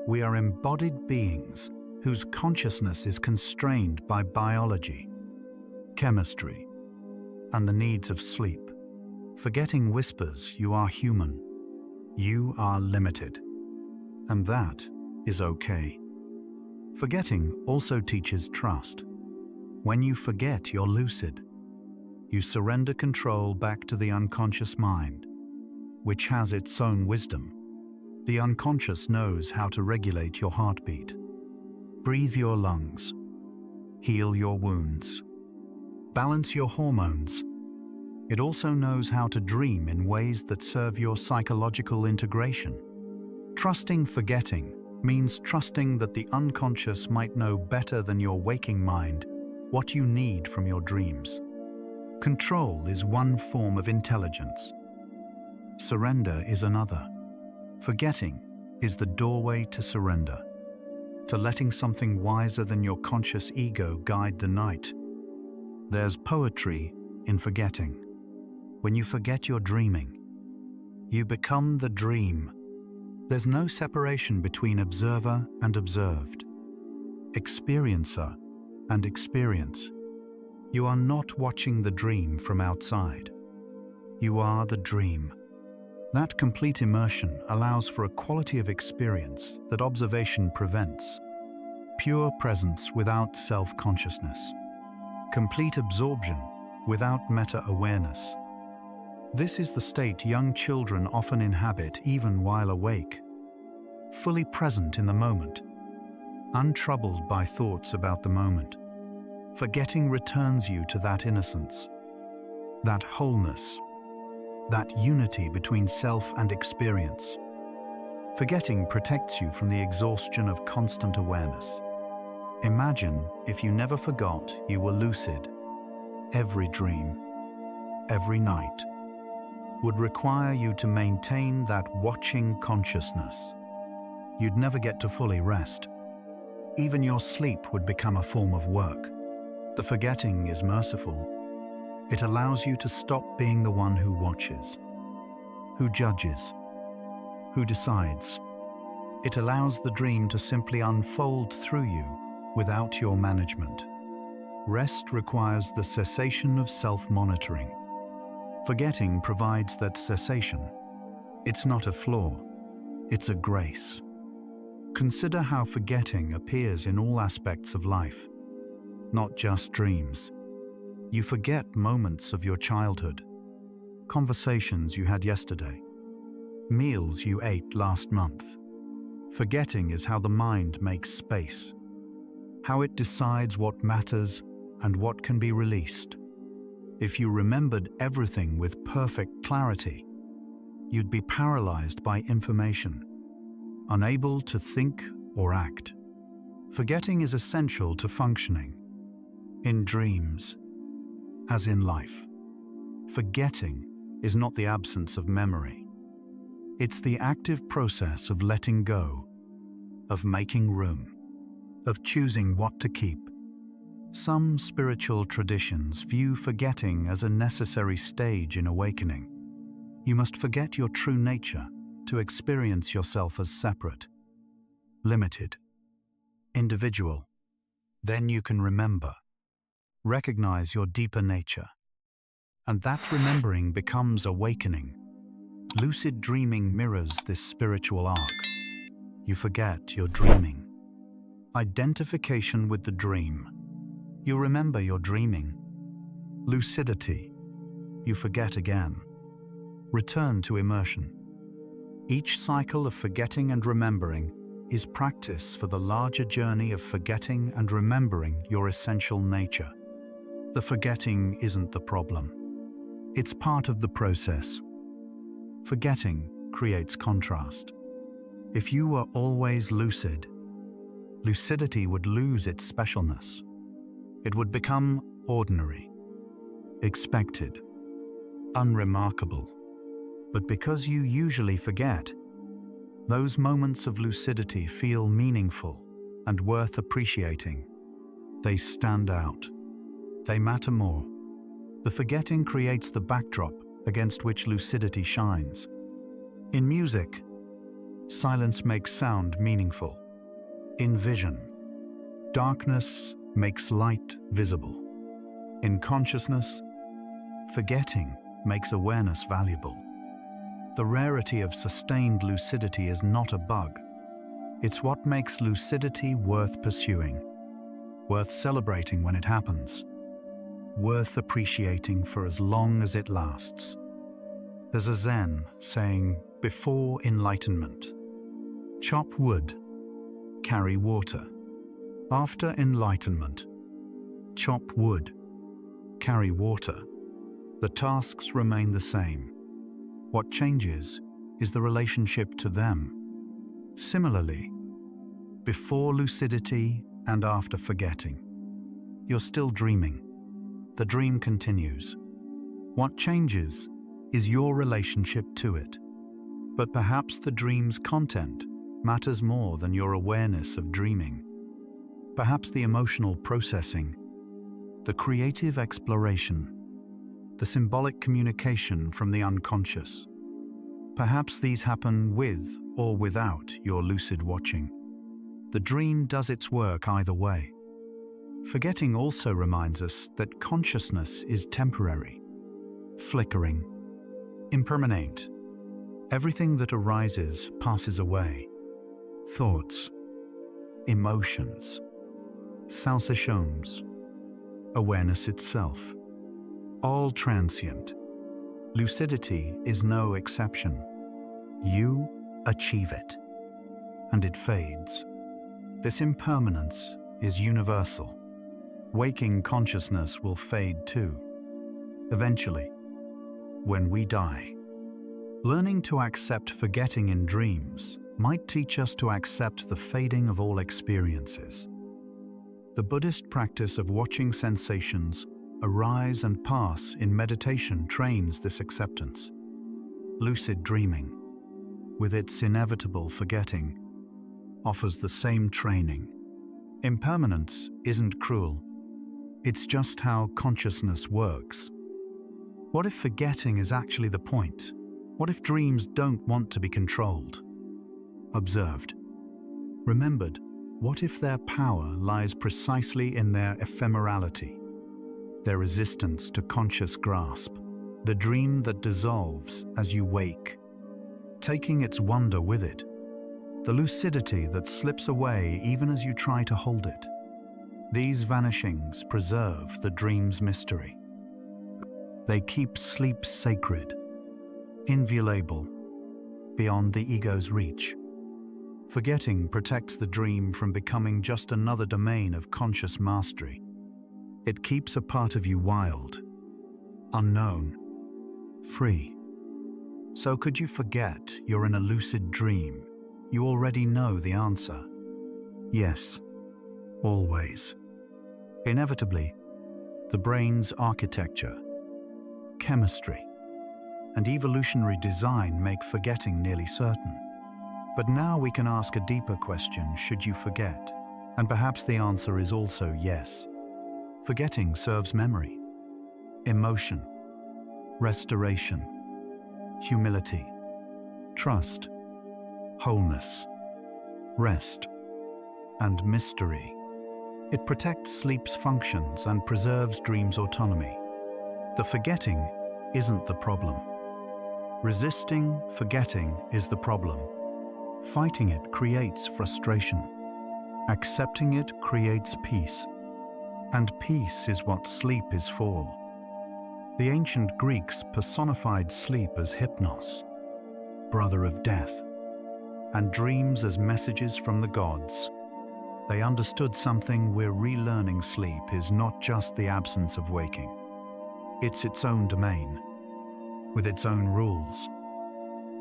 We are embodied beings whose consciousness is constrained by biology, chemistry, and the needs of sleep. Forgetting whispers you are human. You are limited. And that is okay. Forgetting also teaches trust. When you forget you're lucid, you surrender control back to the unconscious mind, which has its own wisdom. The unconscious knows how to regulate your heartbeat, breathe your lungs, heal your wounds, balance your hormones. It also knows how to dream in ways that serve your psychological integration. Trusting forgetting means trusting that the unconscious might know better than your waking mind what you need from your dreams. Control is one form of intelligence. Surrender is another. Forgetting is the doorway to surrender, to letting something wiser than your conscious ego guide the night. There's poetry in forgetting. When you forget you're dreaming, you become the dream. There's no separation between observer and observed, experiencer and experience. You are not watching the dream from outside. You are the dream. That complete immersion allows for a quality of experience that observation prevents. Pure presence without self-consciousness. Complete absorption without meta-awareness. This is the state young children often inhabit even while awake. Fully present in the moment, untroubled by thoughts about the moment. Forgetting returns you to that innocence, that wholeness, that unity between self and experience. Forgetting protects you from the exhaustion of constant awareness. Imagine if you never forgot you were lucid, every dream, every night. would require you to maintain that watching consciousness. You'd never get to fully rest. Even your sleep would become a form of work. The forgetting is merciful. It allows you to stop being the one who watches, who judges, who decides. It allows the dream to simply unfold through you without your management. Rest requires the cessation of self-monitoring. Forgetting provides that cessation. It's not a flaw, it's a grace. Consider how forgetting appears in all aspects of life, not just dreams. You forget moments of your childhood, conversations you had yesterday, meals you ate last month. Forgetting is how the mind makes space, how it decides what matters and what can be released. If you remembered everything with perfect clarity, you'd be paralyzed by information, unable to think or act. Forgetting is essential to functioning. In dreams, as in life, forgetting is not the absence of memory. It's the active process of letting go, of making room, of choosing what to keep. Some spiritual traditions view forgetting as a necessary stage in awakening. You must forget your true nature to experience yourself as separate, limited, individual. Then you can remember, recognize your deeper nature. And that remembering becomes awakening. Lucid dreaming mirrors this spiritual arc. You forget you're dreaming. Identification with the dream. You remember you're dreaming. Lucidity. You forget again. Return to immersion. Each cycle of forgetting and remembering is practice for the larger journey of forgetting and remembering your essential nature. The forgetting isn't the problem. It's part of the process. Forgetting creates contrast. If you were always lucid, lucidity would lose its specialness. It would become ordinary, expected, unremarkable. But because you usually forget, those moments of lucidity feel meaningful and worth appreciating. They stand out. They matter more. The forgetting creates the backdrop against which lucidity shines. In music, silence makes sound meaningful. In vision, darkness makes light visible. In consciousness, forgetting makes awareness valuable. The rarity of sustained lucidity is not a bug. It's what makes lucidity worth pursuing, worth celebrating when it happens, worth appreciating for as long as it lasts. There's a Zen saying, before enlightenment, chop wood, carry water. After enlightenment, chop wood, carry water. The tasks remain the same. What changes is the relationship to them. Similarly, before lucidity and after forgetting, you're still dreaming. The dream continues. What changes is your relationship to it. But perhaps the dream's content matters more than your awareness of dreaming. Perhaps the emotional processing, the creative exploration, the symbolic communication from the unconscious. Perhaps these happen with or without your lucid watching. The dream does its work either way. Forgetting also reminds us that consciousness is temporary, flickering, impermanent. Everything that arises passes away. Thoughts, emotions, sensations, awareness itself, all transient. Lucidity is no exception. You achieve it, and it fades. This impermanence is universal. Waking consciousness will fade too. Eventually, when we die. Learning to accept forgetting in dreams might teach us to accept the fading of all experiences. The Buddhist practice of watching sensations arise and pass in meditation trains this acceptance. Lucid dreaming, with its inevitable forgetting, offers the same training. Impermanence isn't cruel. It's just how consciousness works. What if forgetting is actually the point? What if dreams don't want to be controlled? Observed. Remembered. What if their power lies precisely in their ephemerality, their resistance to conscious grasp, the dream that dissolves as you wake, taking its wonder with it, the lucidity that slips away even as you try to hold it? These vanishings preserve the dream's mystery. They keep sleep sacred, inviolable, beyond the ego's reach. Forgetting protects the dream from becoming just another domain of conscious mastery. It keeps a part of you wild, unknown, free. So could you forget you're in a lucid dream? You already know the answer. Yes, always. Inevitably, the brain's architecture, chemistry, and evolutionary design make forgetting nearly certain. But now we can ask a deeper question: should you forget? And perhaps the answer is also yes. Forgetting serves memory, emotion, restoration, humility, trust, wholeness, rest, and mystery. It protects sleep's functions and preserves dream's autonomy. The forgetting isn't the problem. Resisting forgetting is the problem. Fighting it creates frustration. Accepting it creates peace. And peace is what sleep is for. The ancient Greeks personified sleep as hypnos, brother of death, and dreams as messages from the gods. They understood something we're relearning: sleep is not just the absence of waking. It's its own domain, with its own rules,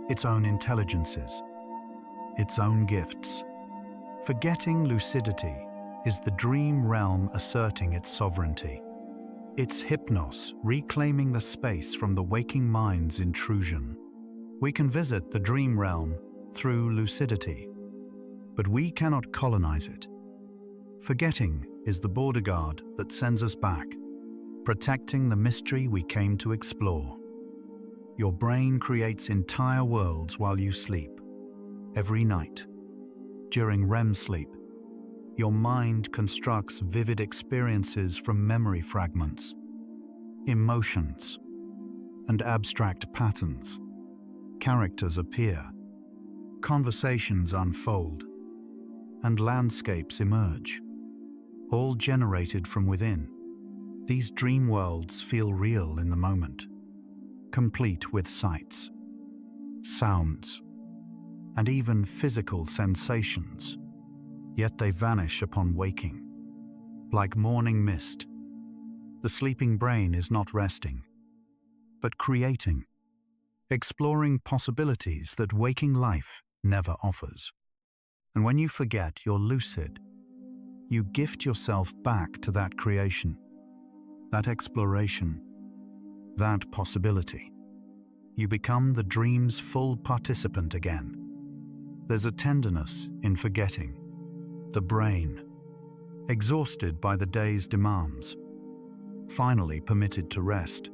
its own intelligences, its own gifts. Forgetting lucidity is the dream realm asserting its sovereignty. It's hypnos reclaiming the space from the waking mind's intrusion. We can visit the dream realm through lucidity, but we cannot colonize it. Forgetting is the border guard that sends us back, protecting the mystery we came to explore. Your brain creates entire worlds while you sleep. Every night, during REM sleep, your mind constructs vivid experiences from memory fragments, emotions, and abstract patterns. Characters appear, conversations unfold, and landscapes emerge, all generated from within. These dream worlds feel real in the moment, complete with sights, sounds, and even physical sensations. Yet they vanish upon waking. Like morning mist, the sleeping brain is not resting, but creating, exploring possibilities that waking life never offers. And when you forget you're lucid, you gift yourself back to that creation, that exploration, that possibility. You become the dream's full participant again. There's a tenderness in forgetting. The brain, exhausted by the day's demands, finally permitted to rest,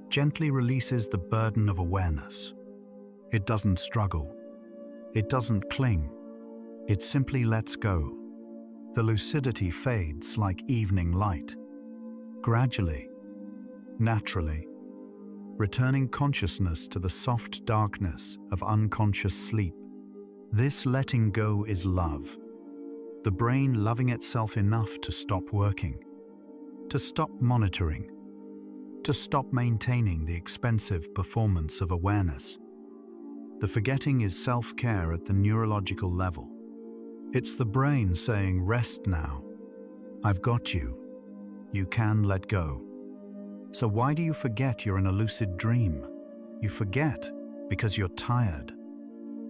gently releases the burden of awareness. It doesn't struggle. It doesn't cling. It simply lets go. The lucidity fades like evening light, gradually, naturally, returning consciousness to the soft darkness of unconscious sleep. This letting go is love. The brain loving itself enough to stop working, to stop monitoring, to stop maintaining the expensive performance of awareness. The forgetting is self-care at the neurological level. It's the brain saying, rest now. I've got you. You can let go. So why do you forget you're in a lucid dream? You forget because you're tired,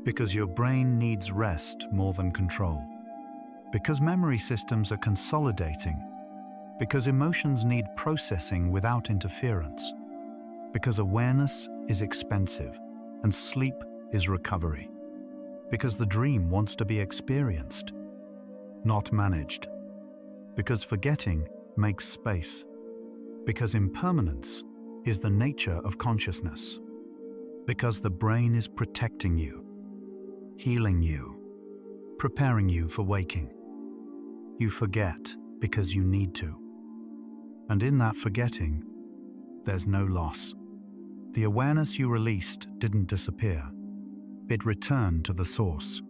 because your brain needs rest more than control, because memory systems are consolidating, because emotions need processing without interference, because awareness is expensive, and sleep is recovery. Because the dream wants to be experienced, not managed. Because forgetting makes space. Because impermanence is the nature of consciousness. Because the brain is protecting you, healing you, preparing you for waking. You forget because you need to. And in that forgetting, there's no loss. The awareness you released didn't disappear. It returned to the source.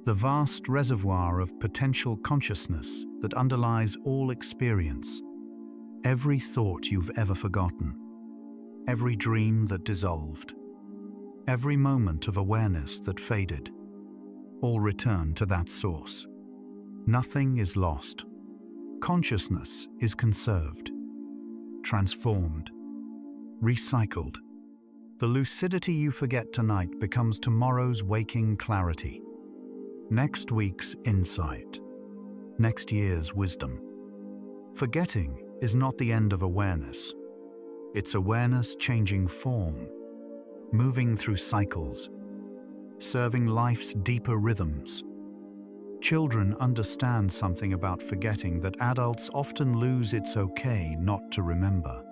The vast reservoir of potential consciousness that underlies all experience. Every thought you've ever forgotten. Every dream that dissolved. Every moment of awareness that faded. All return to that source. Nothing is lost. Consciousness is conserved, transformed, recycled. The lucidity you forget tonight becomes tomorrow's waking clarity, next week's insight, next year's wisdom. Forgetting is not the end of awareness. It's awareness changing form, moving through cycles, serving life's deeper rhythms. Children understand something about forgetting that adults often lose. It's okay not to remember.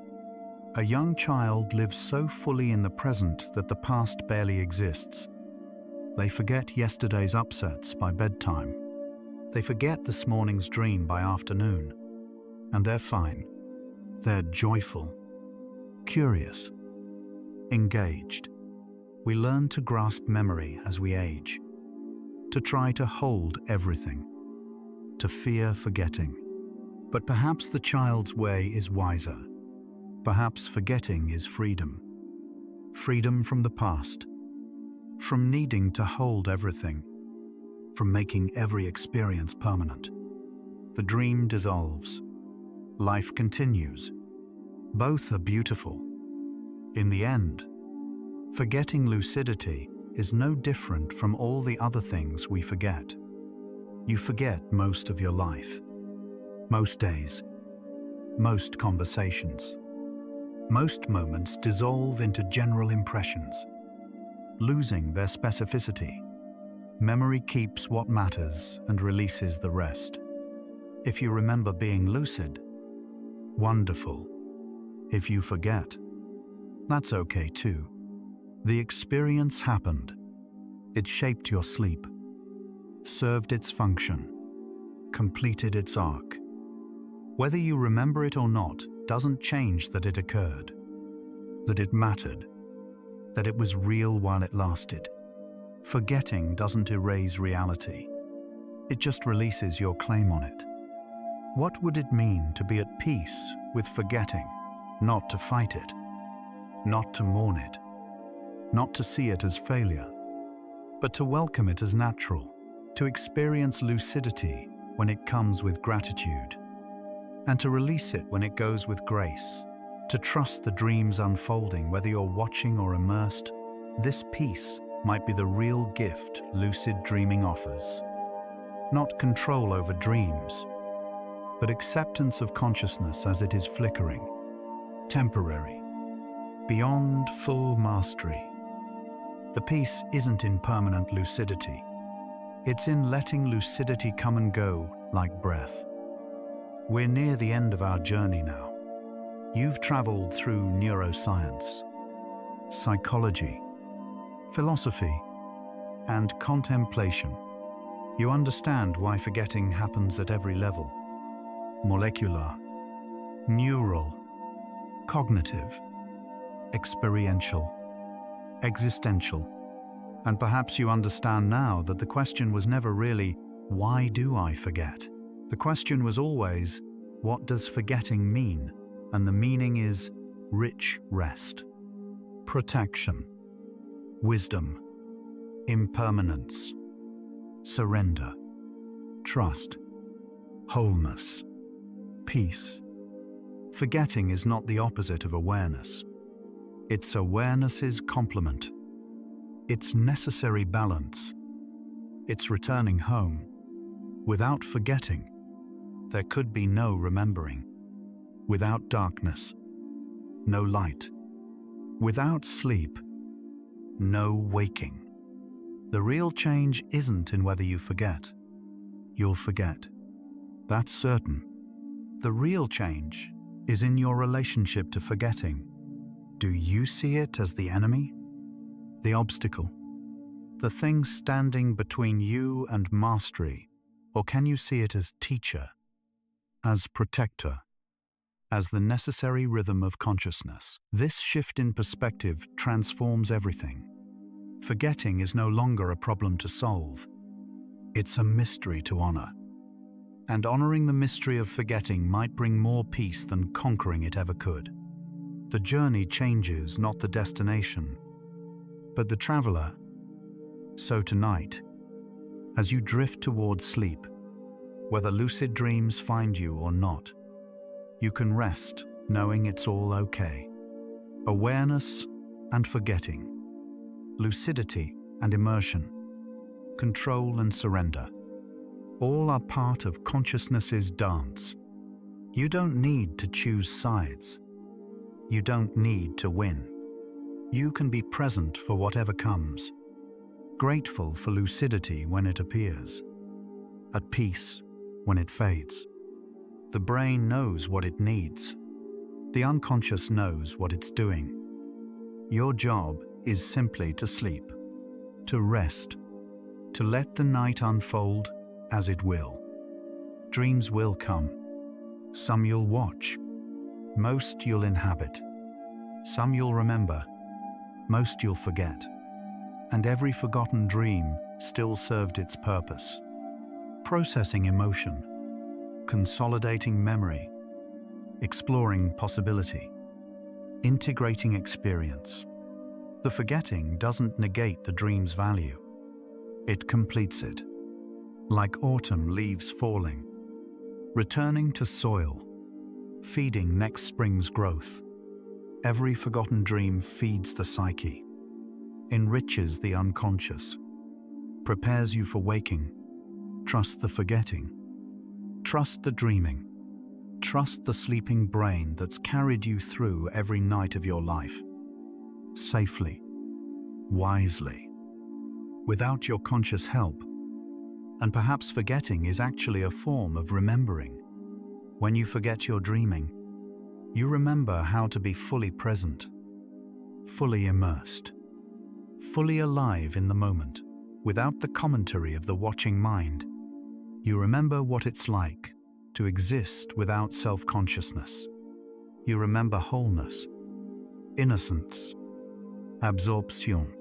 A young child lives so fully in the present that the past barely exists. They forget yesterday's upsets by bedtime. They forget this morning's dream by afternoon. And they're fine. They're joyful, curious, engaged. We learn to grasp memory as we age, to try to hold everything, to fear forgetting. But perhaps the child's way is wiser. Perhaps forgetting is freedom. Freedom from the past, from needing to hold everything, from making every experience permanent. The dream dissolves. Life continues. Both are beautiful. In the end, forgetting lucidity is no different from all the other things we forget. You forget most of your life, most days, most conversations. Most moments dissolve into general impressions, losing their specificity. Memory keeps what matters and releases the rest. If you remember being lucid, wonderful. If you forget, that's okay too. The experience happened. It shaped your sleep, served its function, completed its arc. Whether you remember it or not doesn't change that it occurred, that it mattered, that it was real while it lasted. Forgetting doesn't erase reality. It just releases your claim on it. What would it mean to be at peace with forgetting, not to fight it, not to mourn it, not to see it as failure, but to welcome it as natural, to experience lucidity when it comes with gratitude, and to release it when it goes with grace, to trust the dreams unfolding whether you're watching or immersed. This peace might be the real gift lucid dreaming offers. Not control over dreams, but acceptance of consciousness as it is flickering, temporary, beyond full mastery. The peace isn't in permanent lucidity. It's in letting lucidity come and go like breath. We're near the end of our journey now. You've traveled through neuroscience, psychology, philosophy, and contemplation. You understand why forgetting happens at every level. Molecular, neural, cognitive, experiential, existential. And perhaps you understand now that the question was never really, why do I forget? The question was always, what does forgetting mean? And the meaning is rich rest, protection, wisdom, impermanence, surrender, trust, wholeness, peace. Forgetting is not the opposite of awareness. It's awareness's complement. It's necessary balance. It's returning home. Without forgetting, there could be no remembering. Without darkness, no light. Without sleep, no waking. The real change isn't in whether you forget. You'll forget. That's certain. The real change is in your relationship to forgetting. Do you see it as the enemy? The obstacle? The thing standing between you and mastery? Or can you see it as teacher, as protector, as the necessary rhythm of consciousness? This shift in perspective transforms everything. Forgetting is no longer a problem to solve. It's a mystery to honor. And honoring the mystery of forgetting might bring more peace than conquering it ever could. The journey changes, not the destination, but the traveler. So tonight, as you drift towards sleep, whether lucid dreams find you or not, you can rest knowing it's all okay. Awareness and forgetting, lucidity and immersion, control and surrender, all are part of consciousness's dance. You don't need to choose sides. You don't need to win. You can be present for whatever comes, grateful for lucidity when it appears, at peace when it fades. The brain knows what it needs. The unconscious knows what it's doing. Your job is simply to sleep, to rest, to let the night unfold as it will. Dreams will come. Some you'll watch. Most you'll inhabit. Some you'll remember. Most you'll forget. And every forgotten dream still served its purpose. Processing emotion, consolidating memory, exploring possibility, integrating experience. The forgetting doesn't negate the dream's value. It completes it. Like autumn leaves falling, returning to soil, feeding next spring's growth. Every forgotten dream feeds the psyche, enriches the unconscious, prepares you for waking. Trust the forgetting. Trust the dreaming. Trust the sleeping brain that's carried you through every night of your life. Safely, wisely, without your conscious help. And perhaps forgetting is actually a form of remembering. When you forget your dreaming, you remember how to be fully present, fully immersed, fully alive in the moment, without the commentary of the watching mind. You remember what it's like to exist without self-consciousness. You remember wholeness, innocence, absorption.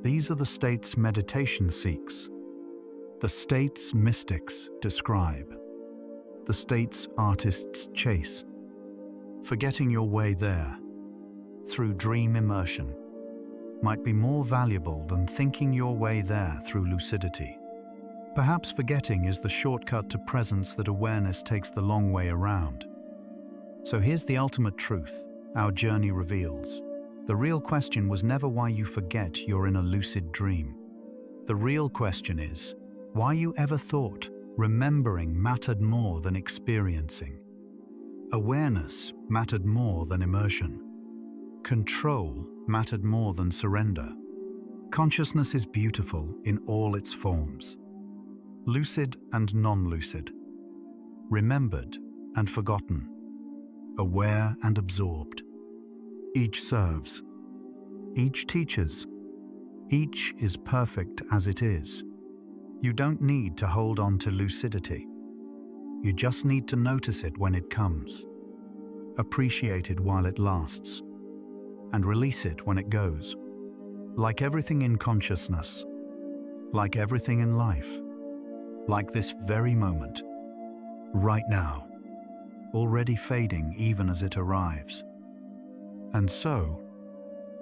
These are the states meditation seeks, the states mystics describe, the states artists chase. Forgetting your way there, through dream immersion, might be more valuable than thinking your way there through lucidity. Perhaps forgetting is the shortcut to presence that awareness takes the long way around. So here's the ultimate truth our journey reveals. The real question was never why you forget you're in a lucid dream. The real question is why you ever thought remembering mattered more than experiencing. Awareness mattered more than immersion. Control mattered more than surrender. Consciousness is beautiful in all its forms. Lucid and non-lucid. Remembered and forgotten. Aware and absorbed. Each serves. Each teaches. Each is perfect as it is. You don't need to hold on to lucidity. You just need to notice it when it comes. Appreciate it while it lasts. And release it when it goes. Like everything in consciousness. Like everything in life. Like this very moment. Right now. Already fading even as it arrives. And so,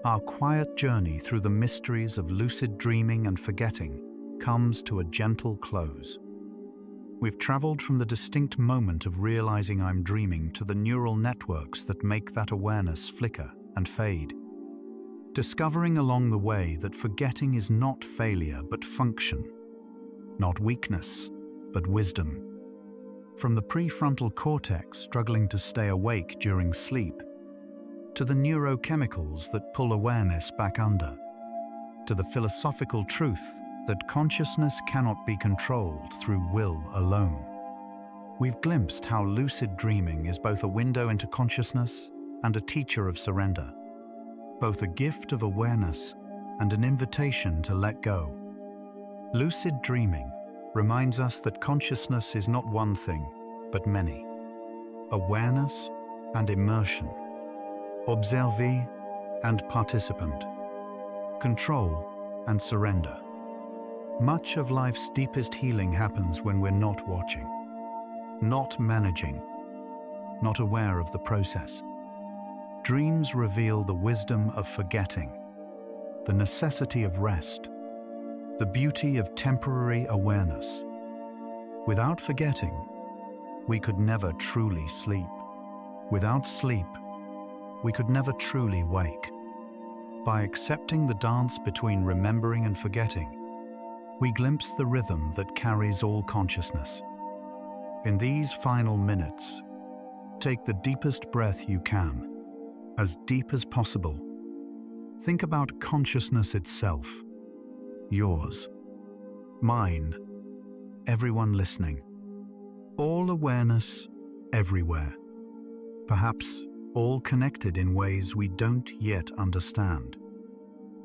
our quiet journey through the mysteries of lucid dreaming and forgetting comes to a gentle close. We've traveled from the distinct moment of realizing I'm dreaming to the neural networks that make that awareness flicker and fade. Discovering along the way that forgetting is not failure but function, not weakness but wisdom. From the prefrontal cortex struggling to stay awake during sleep, to the neurochemicals that pull awareness back under. to the philosophical truth that consciousness cannot be controlled through will alone. We've glimpsed how lucid dreaming is both a window into consciousness and a teacher of surrender, both a gift of awareness and an invitation to let go. Lucid dreaming reminds us that consciousness is not one thing, but many. Awareness and immersion, observer and participant, control and surrender. Much of life's deepest healing happens when we're not watching, not managing, not aware of the process. Dreams reveal the wisdom of forgetting, the necessity of rest, the beauty of temporary awareness. Without forgetting, we could never truly sleep. Without sleep, we could never truly wake. By accepting the dance between remembering and forgetting, we glimpse the rhythm that carries all consciousness. In these final minutes, take the deepest breath you can, as deep as possible. Think about consciousness itself, yours, mine, everyone listening. All awareness, everywhere. Perhaps all connected in ways we don't yet understand.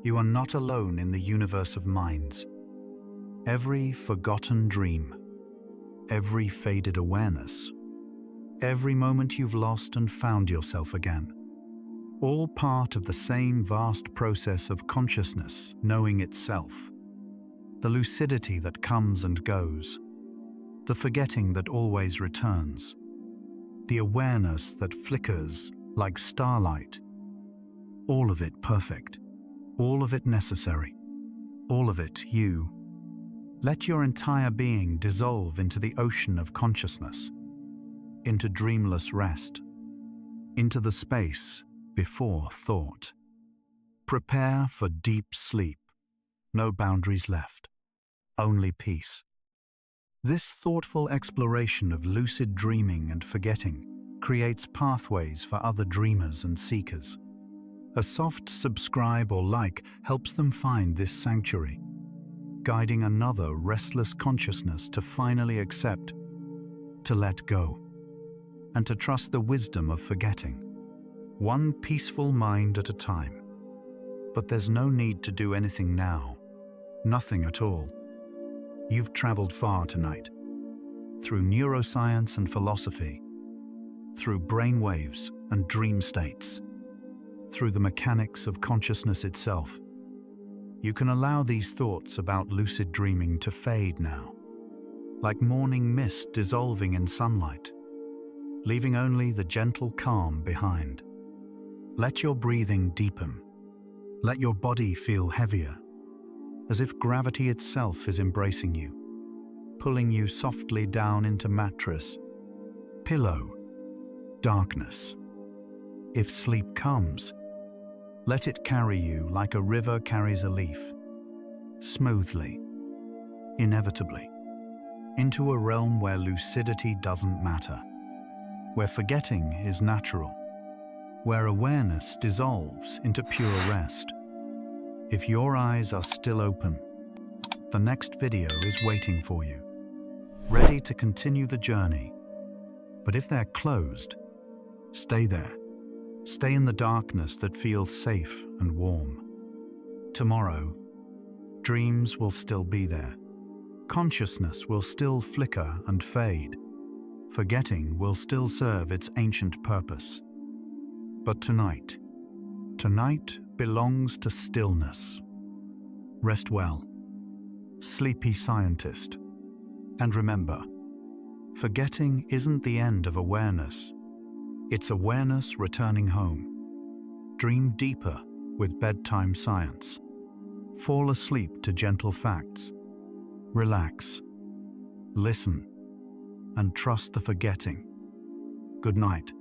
You are not alone in the universe of minds. Every forgotten dream, every faded awareness, every moment you've lost and found yourself again, all part of the same vast process of consciousness knowing itself. The lucidity that comes and goes, the forgetting that always returns, the awareness that flickers like starlight. All of it perfect, all of it necessary, all of it you. Let your entire being dissolve into the ocean of consciousness, into dreamless rest, into the space before thought. Prepare for deep sleep. No boundaries left, only peace. This thoughtful exploration of lucid dreaming and forgetting creates pathways for other dreamers and seekers. A soft subscribe or like helps them find this sanctuary, guiding another restless consciousness to finally accept, to let go, and to trust the wisdom of forgetting, one peaceful mind at a time. But there's no need to do anything now, nothing at all. You've traveled far tonight, through neuroscience and philosophy, through brainwaves and dream states, through the mechanics of consciousness itself. You can allow these thoughts about lucid dreaming to fade now, like morning mist dissolving in sunlight, leaving only the gentle calm behind. Let your breathing deepen. Let your body feel heavier, as if gravity itself is embracing you, pulling you softly down into mattress, pillow, darkness. If sleep comes, let it carry you like a river carries a leaf, smoothly, inevitably, into a realm where lucidity doesn't matter, where forgetting is natural, where awareness dissolves into pure rest. If your eyes are still open, the next video is waiting for you, ready to continue the journey. But if they're closed, stay there. Stay in the darkness that feels safe and warm. Tomorrow, dreams will still be there. Consciousness will still flicker and fade. Forgetting will still serve its ancient purpose. But tonight belongs to stillness. Rest well, sleepy scientist. And remember, forgetting isn't the end of awareness. It's awareness returning home. Dream deeper with bedtime science. Fall asleep to gentle facts. Relax, listen, and trust the forgetting. Good night.